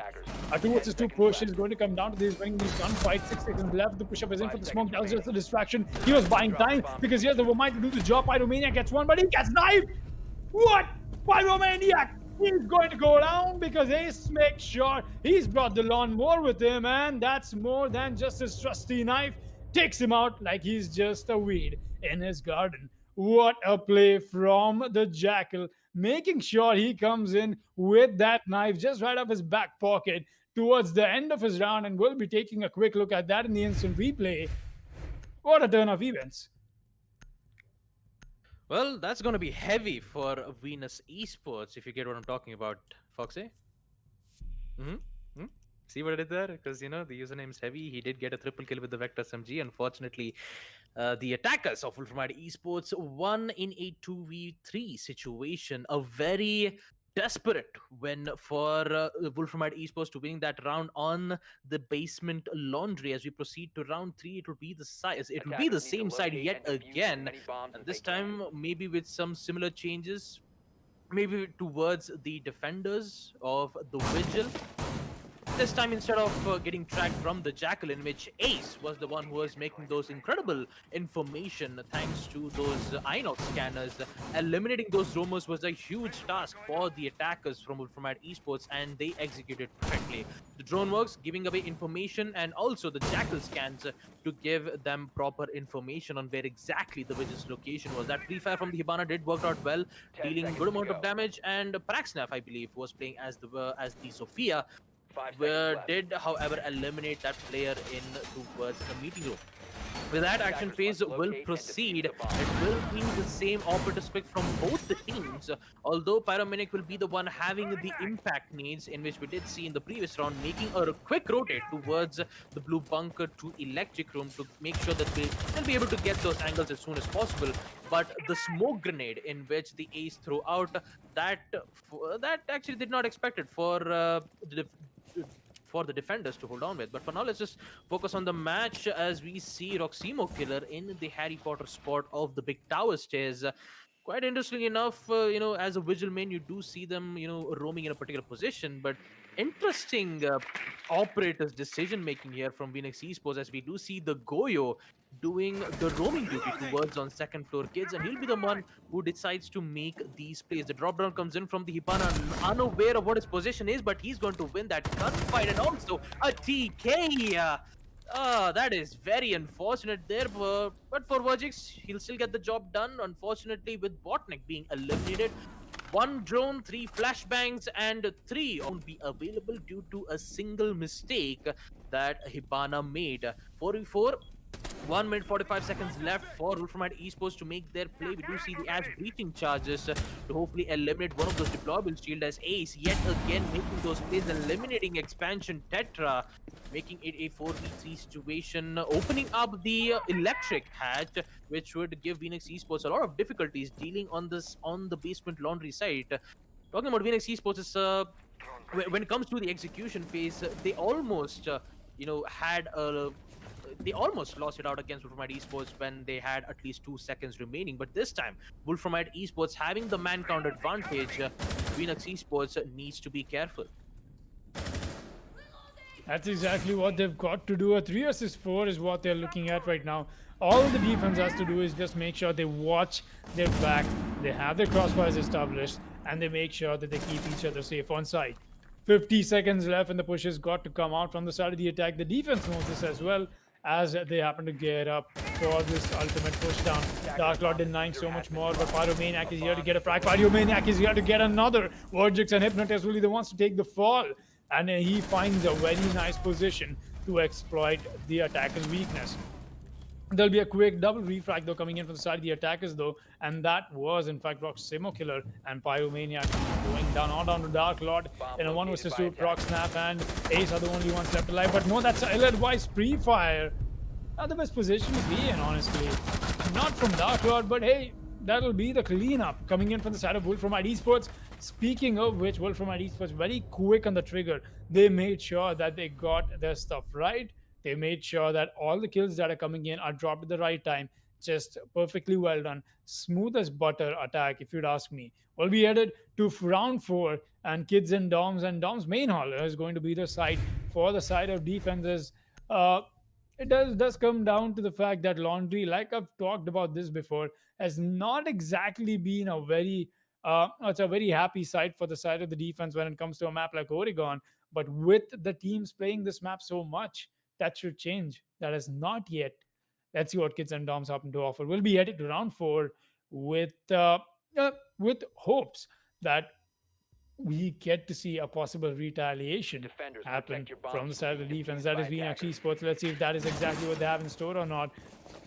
A 2 versus 2 push is going to come down to this, winning these gunfights. 6 seconds left. The push up is in for the Smoke. That was just a distraction. He was buying time because he has the Vamai to do the job. Pyromaniac gets one, but he gets knifed. What? Pyromaniac! He's going to go down because Ace makes sure he's brought the lawnmower with him, and that's more than just his trusty knife. Takes him out like he's just a weed in his garden. What a play from the Jackal, making sure he comes in with that knife just right off his back pocket towards the end of his round, and we'll be taking a quick look at that in the instant replay. What a turn of events. Well, that's going to be heavy for Venus Esports, if you get what I'm talking about, Foxy. See what I did there? Because, you know, the username is heavy. He did get a triple kill with the Vector SMG. Unfortunately, the attackers of Wolfram Esports won in a 2v3 situation. A very desperate win for Wolfram Esports to win that round on the basement laundry. As we proceed to round 3, it will be the size. It will be the same side yet again, and this time maybe with some similar changes, maybe towards the defenders of the Vigil. This time, instead of getting tracked from the Jackal, in which Ace was the one who was making those incredible information thanks to those Inox scanners, eliminating those roamers was a huge task for the attackers from Wolfram Esports, and they executed perfectly. The drone works, giving away information, and also the Jackal scans to give them proper information on where exactly the Vigil's location was. That pre-fire from the Hibana did work out well, dealing a good amount of damage, and Praxnaf, I believe, was playing as the Sophia, did, however, eliminate that player in towards the meeting room. With that, action phase will proceed. It will be the same operative pick from both the teams, although Pyromaniac will be the one having the impact needs, in which we did see in the previous round, making a quick rotate towards the blue bunker to electric room to make sure that they'll be able to get those angles as soon as possible. But the smoke grenade in which the Ace threw out, that actually did not expect it for the defenders to hold on with. But for now, let's just focus on the match as we see Roximo Killer in the Harry Potter spot of the big tower stairs. Quite interesting enough, you know, as a Vigil main, you do see them, you know, roaming in a particular position, but interesting operators decision making here from Phoenix Esports, as we do see the Goyo doing the roaming duty towards on second floor kids, and he'll be the one who decides to make these plays. The drop down comes in from the Hibana, unaware of what his position is, but he's going to win that gunfight, and also a TK. That is very unfortunate there, but for Vergix, he'll still get the job done. Unfortunately, with Botnik being eliminated, 1 drone, 3 flashbangs, and 3 won't be available due to a single mistake that Hibana made. 4v4. 1 minute 45 seconds left for Wolfram Esports to make their play. We do see the Ash breaching charges to hopefully eliminate one of those deployable shield, as Ace yet again making those plays, eliminating Expansion Tetra, making it a 4v3 situation, opening up the electric hatch, which would give Phoenix Esports a lot of difficulties dealing on the basement laundry site. Talking about Phoenix Esports, is when it comes to the execution phase, they almost they almost lost it out against Wolfram Esports when they had at least 2 seconds remaining. But this time, Wolfram Esports having the man count advantage, Phoenix Esports needs to be careful. That's exactly what they've got to do. A 3 assist 4 is what they're looking at right now. All the defense has to do is just make sure they watch their back, they have their crossfires established, and they make sure that they keep each other safe on site. 50 seconds left, and the push has got to come out from the side of the attack. The defense knows this as well, as they happen to gear up for this ultimate push down. Dark Lord denying so much more, but Pyromaniac is here to get a frag. Pyromaniac is here to get another. Vorgix and Hypnotist really the ones to take the fall, and he finds a very nice position to exploit the attacker's weakness. There'll be a quick double refrag though coming in from the side of the attackers though, and that was in fact Proximo Killer and Pyromaniac going down on down to Dark Lord in a 1 vs 2. Proc Snap and Ace are the only ones left alive, but no, that's a ill-advised pre-fire. Not the best position to be in, honestly. Not from Dark Lord, but hey, that'll be the cleanup coming in from the side of Wolf from Esports. Speaking of which, Wolf from Esports very quick on the trigger. They made sure that they got their stuff right. They made sure that all the kills that are coming in are dropped at the right time. Just perfectly well done. Smooth as butter attack, if you'd ask me. We'll be headed to round 4, and Kids and Dom's main hall is going to be the site for the side of defenses. It does come down to the fact that Laundry, like I've talked about this before, has not exactly been a very it's a very happy site for the side of the defense when it comes to a map like Oregon. But with the teams playing this map so much, that should change. That is not yet. Let's see what Kids and Doms happen to offer. We'll be headed to round 4 with hopes that we get to see a possible retaliation happen from the side of the defense. That is being Esports. Let's see if that is exactly what they have in store or not.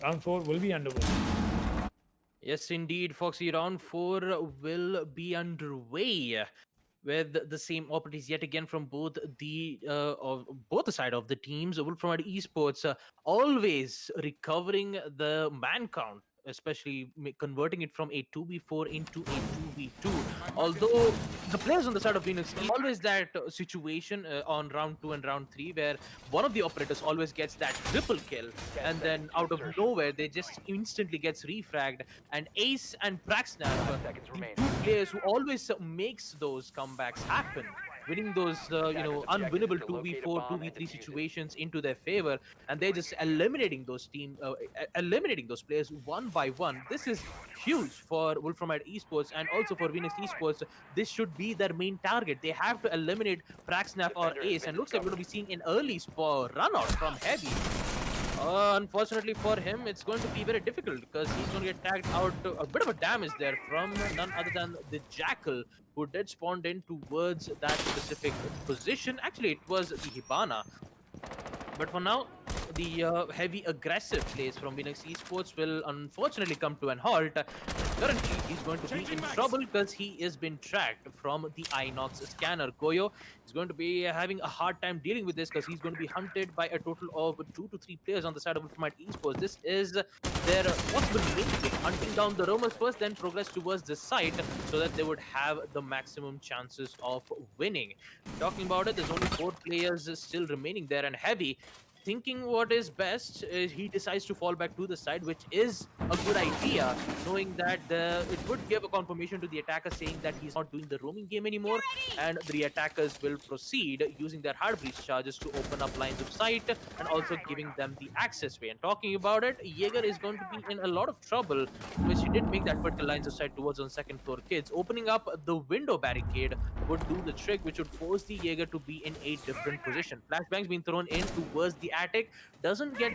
Round 4 will be underway. Yes, indeed, Foxy. Round 4 will be underway with the same opportunities yet again from both the side of the teams. From Esports, always recovering the man count, especially converting it from a 2v4 into a 2v2. Although the players on the side of Phoenix, always that situation on round 2 and round 3 where one of the operators always gets that triple kill, and then out of nowhere they just instantly gets refragged. And Ace and Praxnap, the two players who always makes those comebacks happen, winning those unwinnable 2v4 2v3 situations into their favor, and they're just eliminating those players one by one. This is huge for Wolframite Esports and also for Venus Esports. This should be their main target. They have to eliminate Praxnap or Ace, and looks like we're going to be seeing an early run out from Heavy. Unfortunately for him, it's going to be very difficult because he's going to get tagged out. A bit of a damage there from none other than the Jackal, who did spawn in towards that specific position. Actually, it was the Hibana. But for now, the heavy aggressive plays from Phoenix Esports will unfortunately come to an halt. Currently, he's going to be in trouble because he has been tracked from the Inox scanner. Goyo is going to be having a hard time dealing with this because he's going to be hunted by a total of 2 to 3 players on the side of Ultimate Esports. This is their possible main game, hunting down the roamers first, then progress towards the site so that they would have the maximum chances of winning. Talking about it, there's only 4 players still remaining there, and Heavy, thinking what is best, he decides to fall back to the side, which is a good idea, knowing that it would give a confirmation to the attacker saying that he's not doing the roaming game anymore, and the attackers will proceed using their hard breach charges to open up lines of sight and also giving them the access way. And talking about it, Jaeger is going to be in a lot of trouble, which he did make that vertical lines of sight towards on second floor kids. Opening up the window barricade would do the trick, which would force the Jaeger to be in a different position. Flashbangs being thrown in towards the attic doesn't get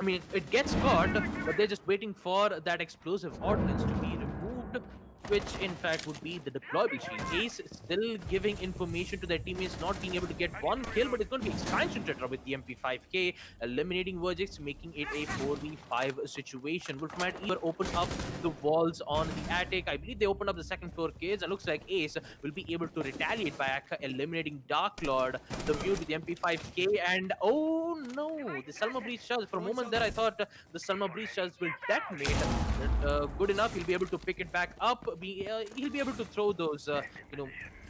it gets caught, but they're just waiting for that explosive ordnance to be removed, which in fact would be the deployable shield. Ace still giving information to their teammates, not being able to get one kill, but it's going to be expansion tetra with the MP5K, eliminating Vergix, making it a 4v5 situation. Wolfman either open up the walls on the attic. I believe they opened up the second floor kids, and looks like Ace will be able to retaliate by eliminating Dark Lord, the view with the MP5K, and oh no, the Selma Breach charge. For a moment there, I thought the Selma Breach charge will detonate. Good enough, he'll be able to pick it back up. He'll be able to throw those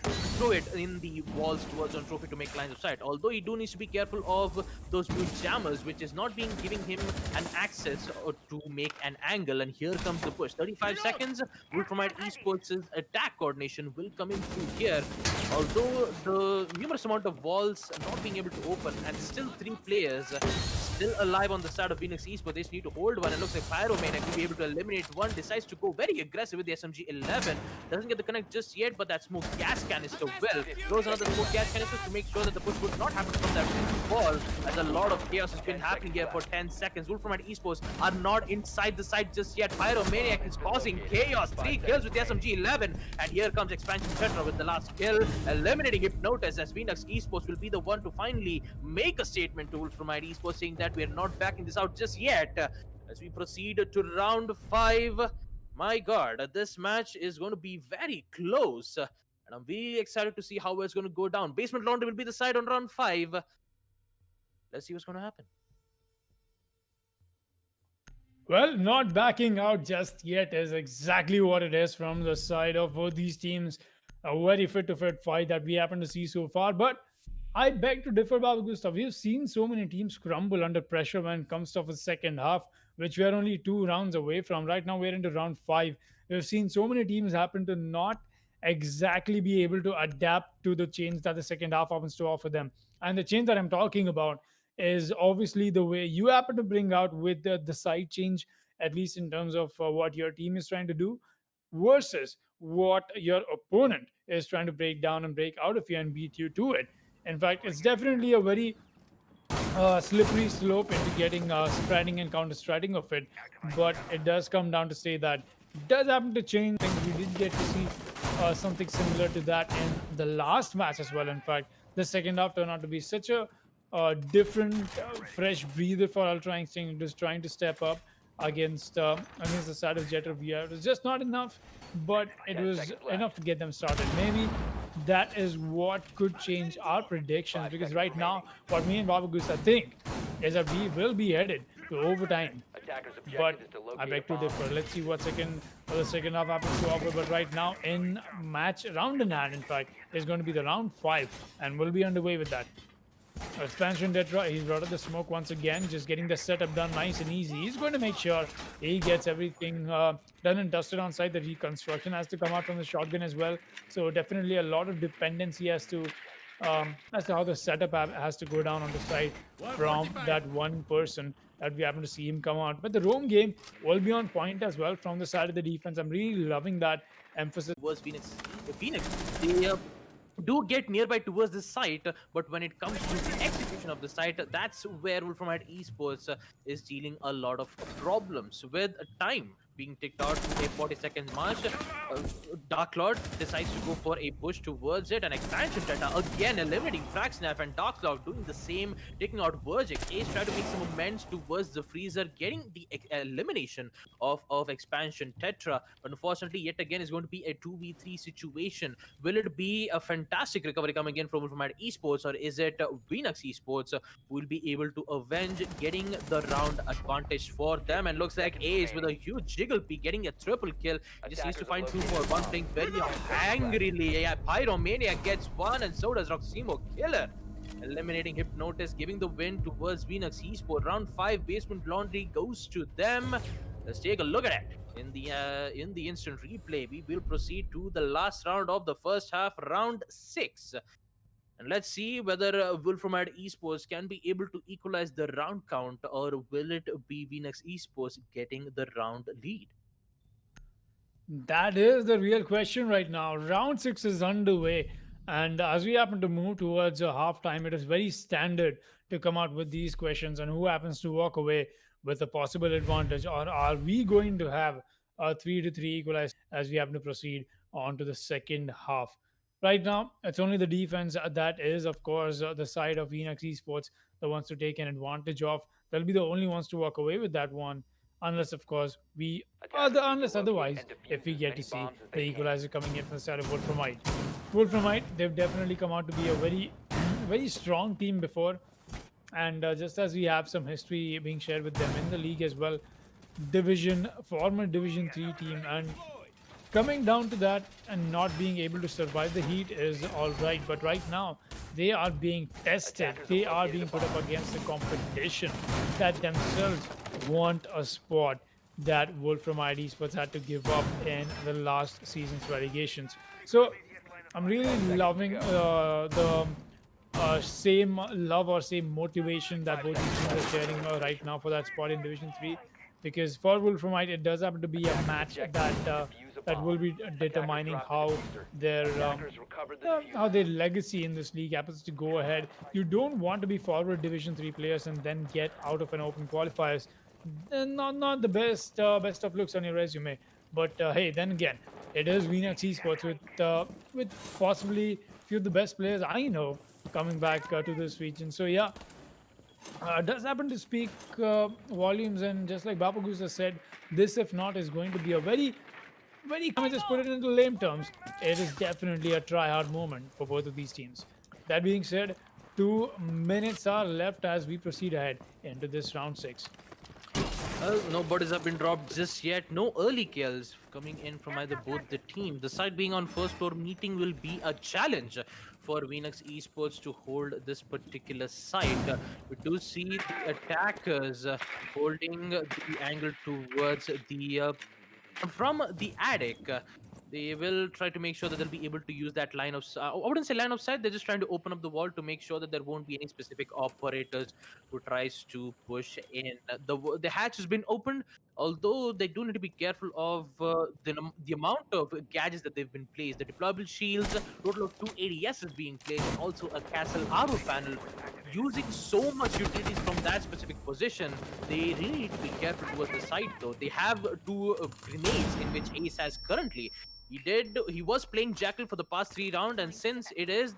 throw it in the walls towards on trophy to make lines of sight. Although he do needs to be careful of those new jammers, which is not being giving him an access to make an angle. And here comes the push. 35 seconds. Wolframite Esports' attack coordination will come in through here. Although the numerous amount of walls not being able to open, and still 3 players still alive on the side of Phoenix Esports. They just need to hold one. It looks like Pyromaniac will be able to eliminate one. Decides to go very aggressive with the SMG-11. Doesn't get the connect just yet, but that smoke gas canister will. Throws another smoke gas canister to make sure that the push would not happen from that wall. As a lot of chaos has been happening here for 10 seconds. Wolframite Esports are not inside the site just yet. Pyromaniac is causing chaos. 3 kills with the SMG-11. And here comes Expansion Tetra with the last kill, eliminating Hypnotis, as Phoenix Esports will be the one to finally make a statement to Wolframite Esports, saying that we are not backing this out just yet. As we proceed to round 5, my god, this match is going to be very close, and I'm really excited to see how it's going to go down. Basement Laundry will be the side on round 5. Let's see what's going to happen. Well, not backing out just yet is exactly what it is from the side of both these teams. A very fit-to-fit fight that we happen to see so far, but I beg to differ, Babu Gustav. We've seen so many teams crumble under pressure when it comes to the second half, which we are only 2 rounds away from. Right now, we're into round 5. We've seen so many teams happen to not exactly be able to adapt to the change that the second half happens to offer them. And the change that I'm talking about is obviously the way you happen to bring out with the side change, at least in terms of what your team is trying to do, versus what your opponent is trying to break down and break out of you and beat you to it. In fact, it's definitely a very slippery slope into getting spreading and counter-striding of it. But it does come down to say that it does happen to change things. We did get to see something similar to that in the last match as well. In fact, the second half turned out to be such a different, fresh breather for Ultra Instinct, just trying to step up against the side of Jetter VR. It was just not enough, but it was enough to get them started. Maybe that is what could change our predictions, because right now, what me and Babu Gusta think is that we will be headed to overtime. But I beg to differ. Let's see what the second half happens to offer. But right now, in match round in hand, in fact, is going to be the round 5, and we'll be underway with that. Expansion Tetra, he's brought up the smoke once again, just getting the setup done nice and easy. He's going to make sure he gets everything done and dusted on site. The reconstruction has to come out from the shotgun as well. So definitely a lot of dependency as to how the setup has to go down on the side from that one person that we happen to see him come out. But the roam game will be on point as well from the side of the defense. I'm really loving that emphasis. Was Phoenix, they do get nearby towards the site, but when it comes to the execution of the site, that's where Wolframite Esports is dealing a lot of problems with time being ticked out to a 40-second march. Dark Lord decides to go for a push towards it, and Expansion Teta again eliminating Fragsnap, and Dark Lord doing the same, taking out Vergic. Ace trying to make some amends towards the Freezer, getting the elimination of Expansion Tetra. But unfortunately, yet again, is going to be a 2v3 situation. Will it be a fantastic recovery coming in from Wolframite Esports, or is it Phoenix Esports who will be able to avenge getting the round advantage for them? And looks like Ace with a huge Jiggle P getting a triple kill. He just needs to find 2 more. One playing very angrily. Yeah, Pyromaniac gets 1, and so does Roximo Killer. Eliminating Hypnotis, giving the win towards Phoenix Esports. Round 5, Basement Laundry goes to them. Let's take a look at it. In the instant replay, we will proceed to the last round of the first half, round 6. And let's see whether Wolframite Esports can be able to equalize the round count, or will it be Phoenix Esports getting the round lead? That is the real question right now. Round 6 is underway, and as we happen to move towards a halftime, it is very standard to come out with these questions on who happens to walk away with a possible advantage, or are we going to have a 3-3 equalize as we happen to proceed on to the second half. Right now, it's only the defense that is, of course, the side of Phoenix Esports, the ones to take an advantage of. They'll be the only ones to walk away with that one, unless, of course, unless otherwise, if we get to see the equalizer coming in from the side of Wolframite. Wolframite, they've definitely come out to be a very, very strong team before, and just as we have some history being shared with them in the league as well, former Division 3 team, and coming down to that and not being able to survive the heat is all right, but right now they are being tested. They are being put up against the competition that themselves want a spot that Wolfram ID Sports had to give up in the last season's relegations. So I'm really loving the same love or same motivation that both these teams are sharing right now for that spot in Division 3. Because for Wolframite, it does happen to be a match that will be determining how their legacy in this league happens to go ahead. You don't want to be forward Division 3 players and then get out of an open qualifiers. Not the best of looks on your resume. But hey, then again, it is Venus Esports with possibly few of the best players I know coming back to this region. So yeah, does happen to speak volumes, and just like Babagusa said, this if not is going to be a very, I mean, just put it into lame terms, it is definitely a try hard moment for both of these teams. That being said, 2 minutes are left as we proceed ahead into this round 6. Well, no bodies have been dropped just yet. No early kills coming in from either both the team. The side being on first floor meeting will be a challenge for Venus Esports to hold this particular site. We do see the attackers holding the angle towards the from the attic. They will try to make sure that they'll be able to use that line of I wouldn't say line of sight. They're just trying to open up the wall to make sure that there won't be any specific operators who tries to push in. The hatch has been opened, although they do need to be careful of the amount of gadgets that they've been placed. The deployable shields, total of 2 ADS is being placed, and also a castle arrow panel. Using so much utilities from that specific position, they really need to be careful towards the side. Though they have two grenades in which Ace has currently. He was playing Jackal for the past 3 rounds, and since it is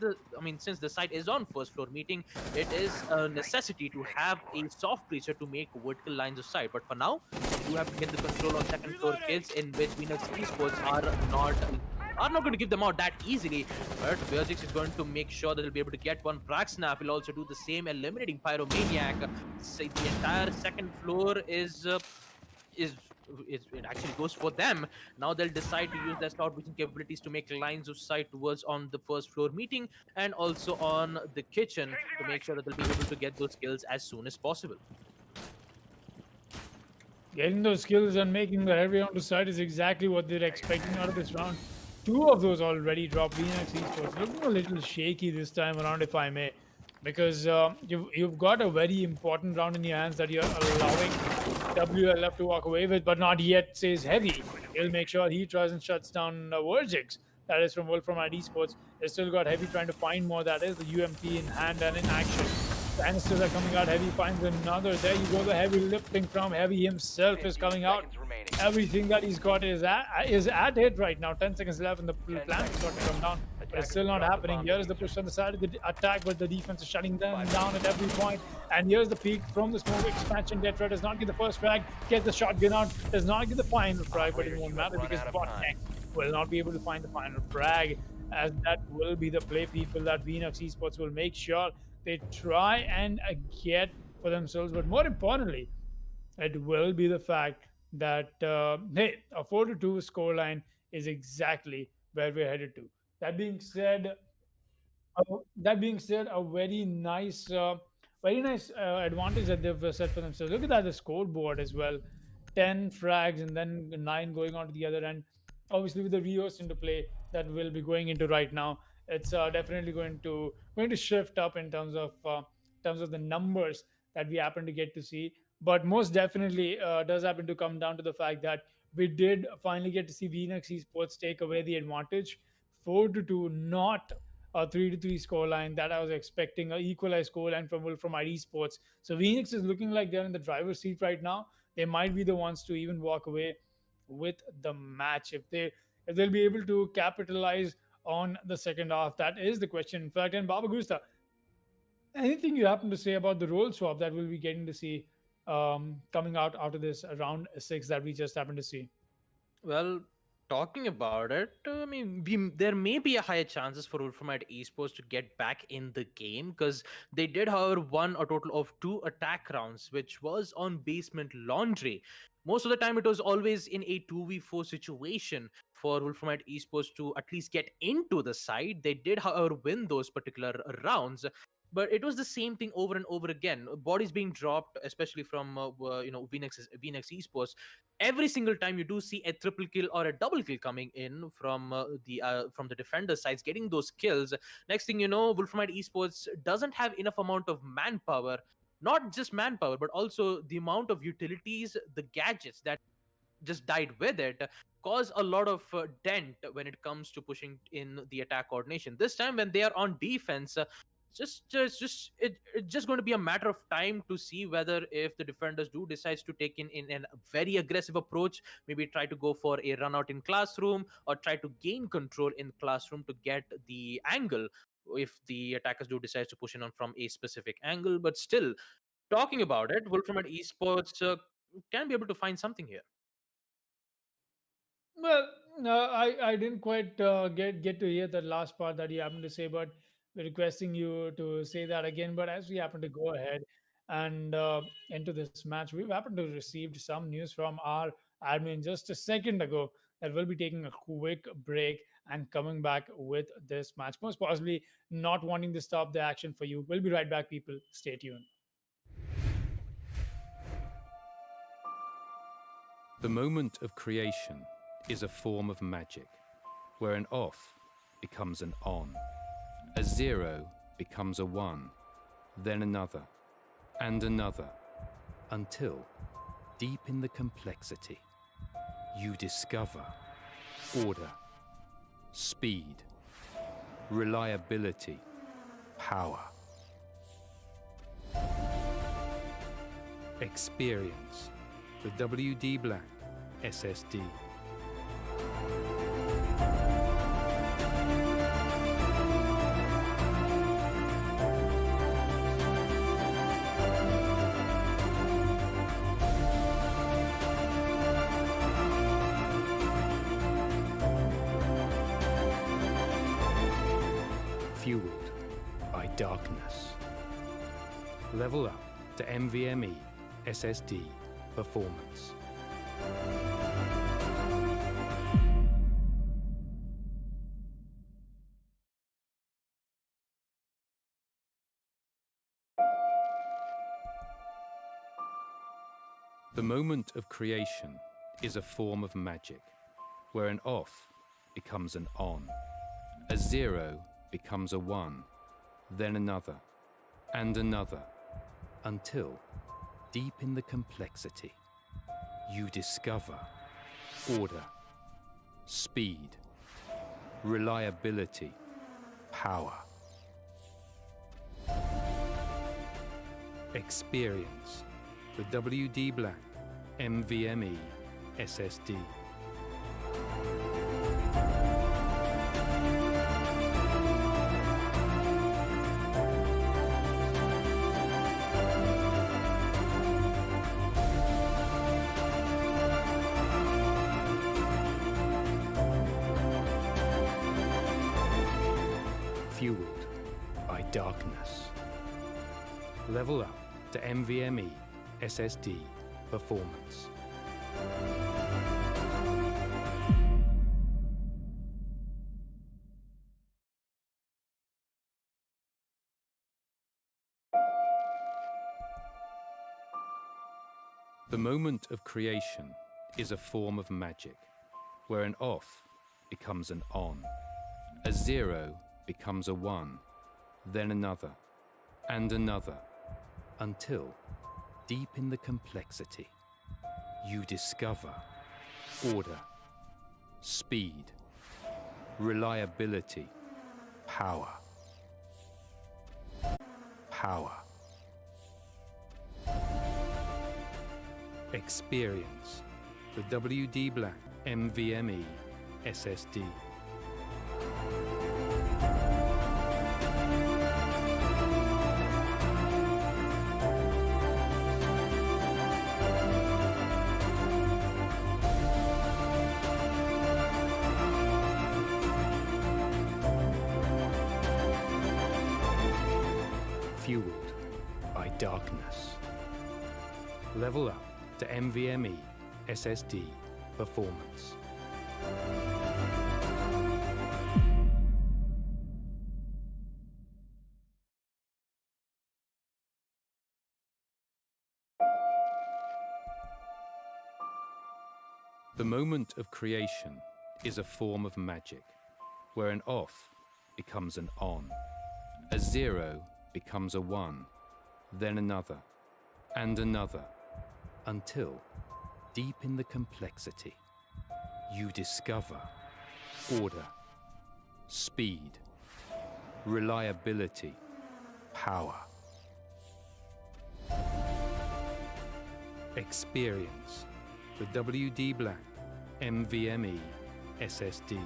since the site is on first floor meeting, it is a necessity to have a soft breacher to make vertical lines of sight. But for now, you have to get the control on second floor kids, in which Venus Esports are not going to give them out that easily. But Vergix is going to make sure that they'll be able to get one. Praxnap will also do the same, eliminating Pyromaniac. Say the entire second floor is it actually goes for them. Now they'll decide to use their scout vision capabilities to make lines of sight towards on the first floor meeting and also on the kitchen to make sure that they'll be able to get those kills as soon as possible. Getting those skills and making the heavy round to side is exactly what they're expecting out of this round. Two of those already dropped. Venus Esports looking a little shaky this time around, if I may, because you've got a very important round in your hands that you're allowing WLF to walk away with, but not yet says heavy. He'll make sure he tries and shuts down Vergix. That is from Wolfram ID Sports. They still got heavy trying to find more. That is the UMP in hand and in action. The Annisters are coming out. Heavy finds another. There you go. The heavy lifting from Heavy himself is coming out. Everything that he's got is at it right now. 10 seconds left, and the plan is going to come down. But it's still not happening. Here is the push on the side of the attack, but the defense is shutting them down at every point. And here's the peak from the smoke expansion. Detroit does not get the first frag, gets the shotgun out, does not get the final frag, but it won't matter because the bot tank will not be able to find the final frag, as that will be the play, people, that Venus Esports will make sure they try and get for themselves. But more importantly, it will be the fact that hey, a 4-2 scoreline is exactly where we're headed to. That being said, a very nice advantage that they've set for themselves. Look at that, the scoreboard as well. 10 frags and then 9 going on to the other end. Obviously, with the Rios into play that we'll be going into right now, it's definitely going to shift up in terms of the numbers that we happen to get to see. But most definitely does happen to come down to the fact that we did finally get to see Venus Esports take away the advantage, 4-2, not a 3-3 scoreline that I was expecting, an equalized scoreline from ID Sports. So Phoenix is looking like they're in the driver's seat right now. They might be the ones to even walk away with the match if they'll be able to capitalize on the second half. That is the question. In fact, and Baba Gusta, anything you happen to say about the role swap that we'll be getting to see coming out after this round 6 that we just happened to see? Well, talking about it, I mean, there may be a higher chances for Wolframite Esports to get back in the game because they did, however, won a total of 2 attack rounds, which was on Basement Laundry. Most of the time, it was always in a 2v4 situation for Wolframite Esports to at least get into the side. They did, however, win those particular rounds. But it was the same thing over and over again. Bodies being dropped, especially from VNX Esports, every single time you do see a triple kill or a double kill coming in from the defender sides getting those kills. Next thing you know, Wolframite Esports doesn't have enough amount of manpower, not just manpower but also the amount of utilities, the gadgets that just died with it, cause a lot of dent when it comes to pushing in the attack coordination. This time when they are on defense, it's just going to be a matter of time to see whether if the defenders do decides to take in a very aggressive approach, maybe try to go for a run out in classroom or try to gain control in classroom to get the angle if the attackers do decide to push in on from a specific angle. But still, talking about it, Wolframite Esports can be able to find something here. Well, no, I didn't quite get to hear the last part that you happened to say, but we're requesting you to say that again. But as we happen to go ahead and into this match, we've happened to received some news from our admin just a second ago that we'll be taking a quick break and coming back with this match. Most possibly not wanting to stop the action for you. We'll be right back, people. Stay tuned. The moment of creation is a form of magic, where an off becomes an on, a 0 becomes a 1, then another, and another, until, deep in the complexity, you discover order, speed, reliability, power, experience the WD BLACK SSD. Fueled by darkness. Level up to NVMe SSD performance. The moment of creation is a form of magic, where an off becomes an on, a 0 becomes a 1, then another, and another, until, deep in the complexity, you discover order, speed, reliability, power, experience the WD BLACK NVMe SSD. Fueled by darkness. Level up to NVMe SSD performance. The moment of creation is a form of magic, where an off becomes an on, a 0 becomes a 1, then another, and another, until, deep in the complexity, you discover order, speed, reliability, power, experience the WD BLACK NVMe SSD. darkness. Level up to NVMe SSD performance. The moment of creation is a form of magic, where an off becomes an on, a 0 becomes a 1, then another, and another, until, deep in the complexity, you discover order, speed, reliability, power. Experience the WD BLACK NVMe SSD.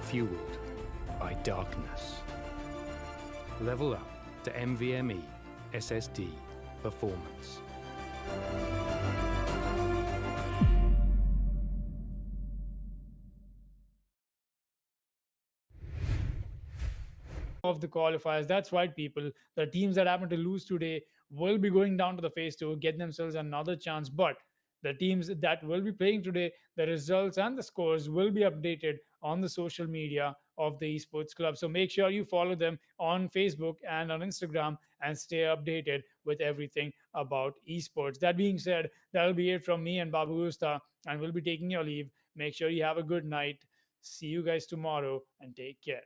Fueled by darkness. Level up to NVMe SSD performance. Of the qualifiers. That's right, people. The teams that happen to lose today will be going down to the phase two, get themselves another chance. But the teams that will be playing today, the results and the scores will be updated on the social media of the esports club. So make sure you follow them on Facebook and on Instagram and stay updated with everything about esports. That being said, that'll be it from me and Babu Usta, and we'll be taking your leave. Make sure you have a good night. See you guys tomorrow and take care.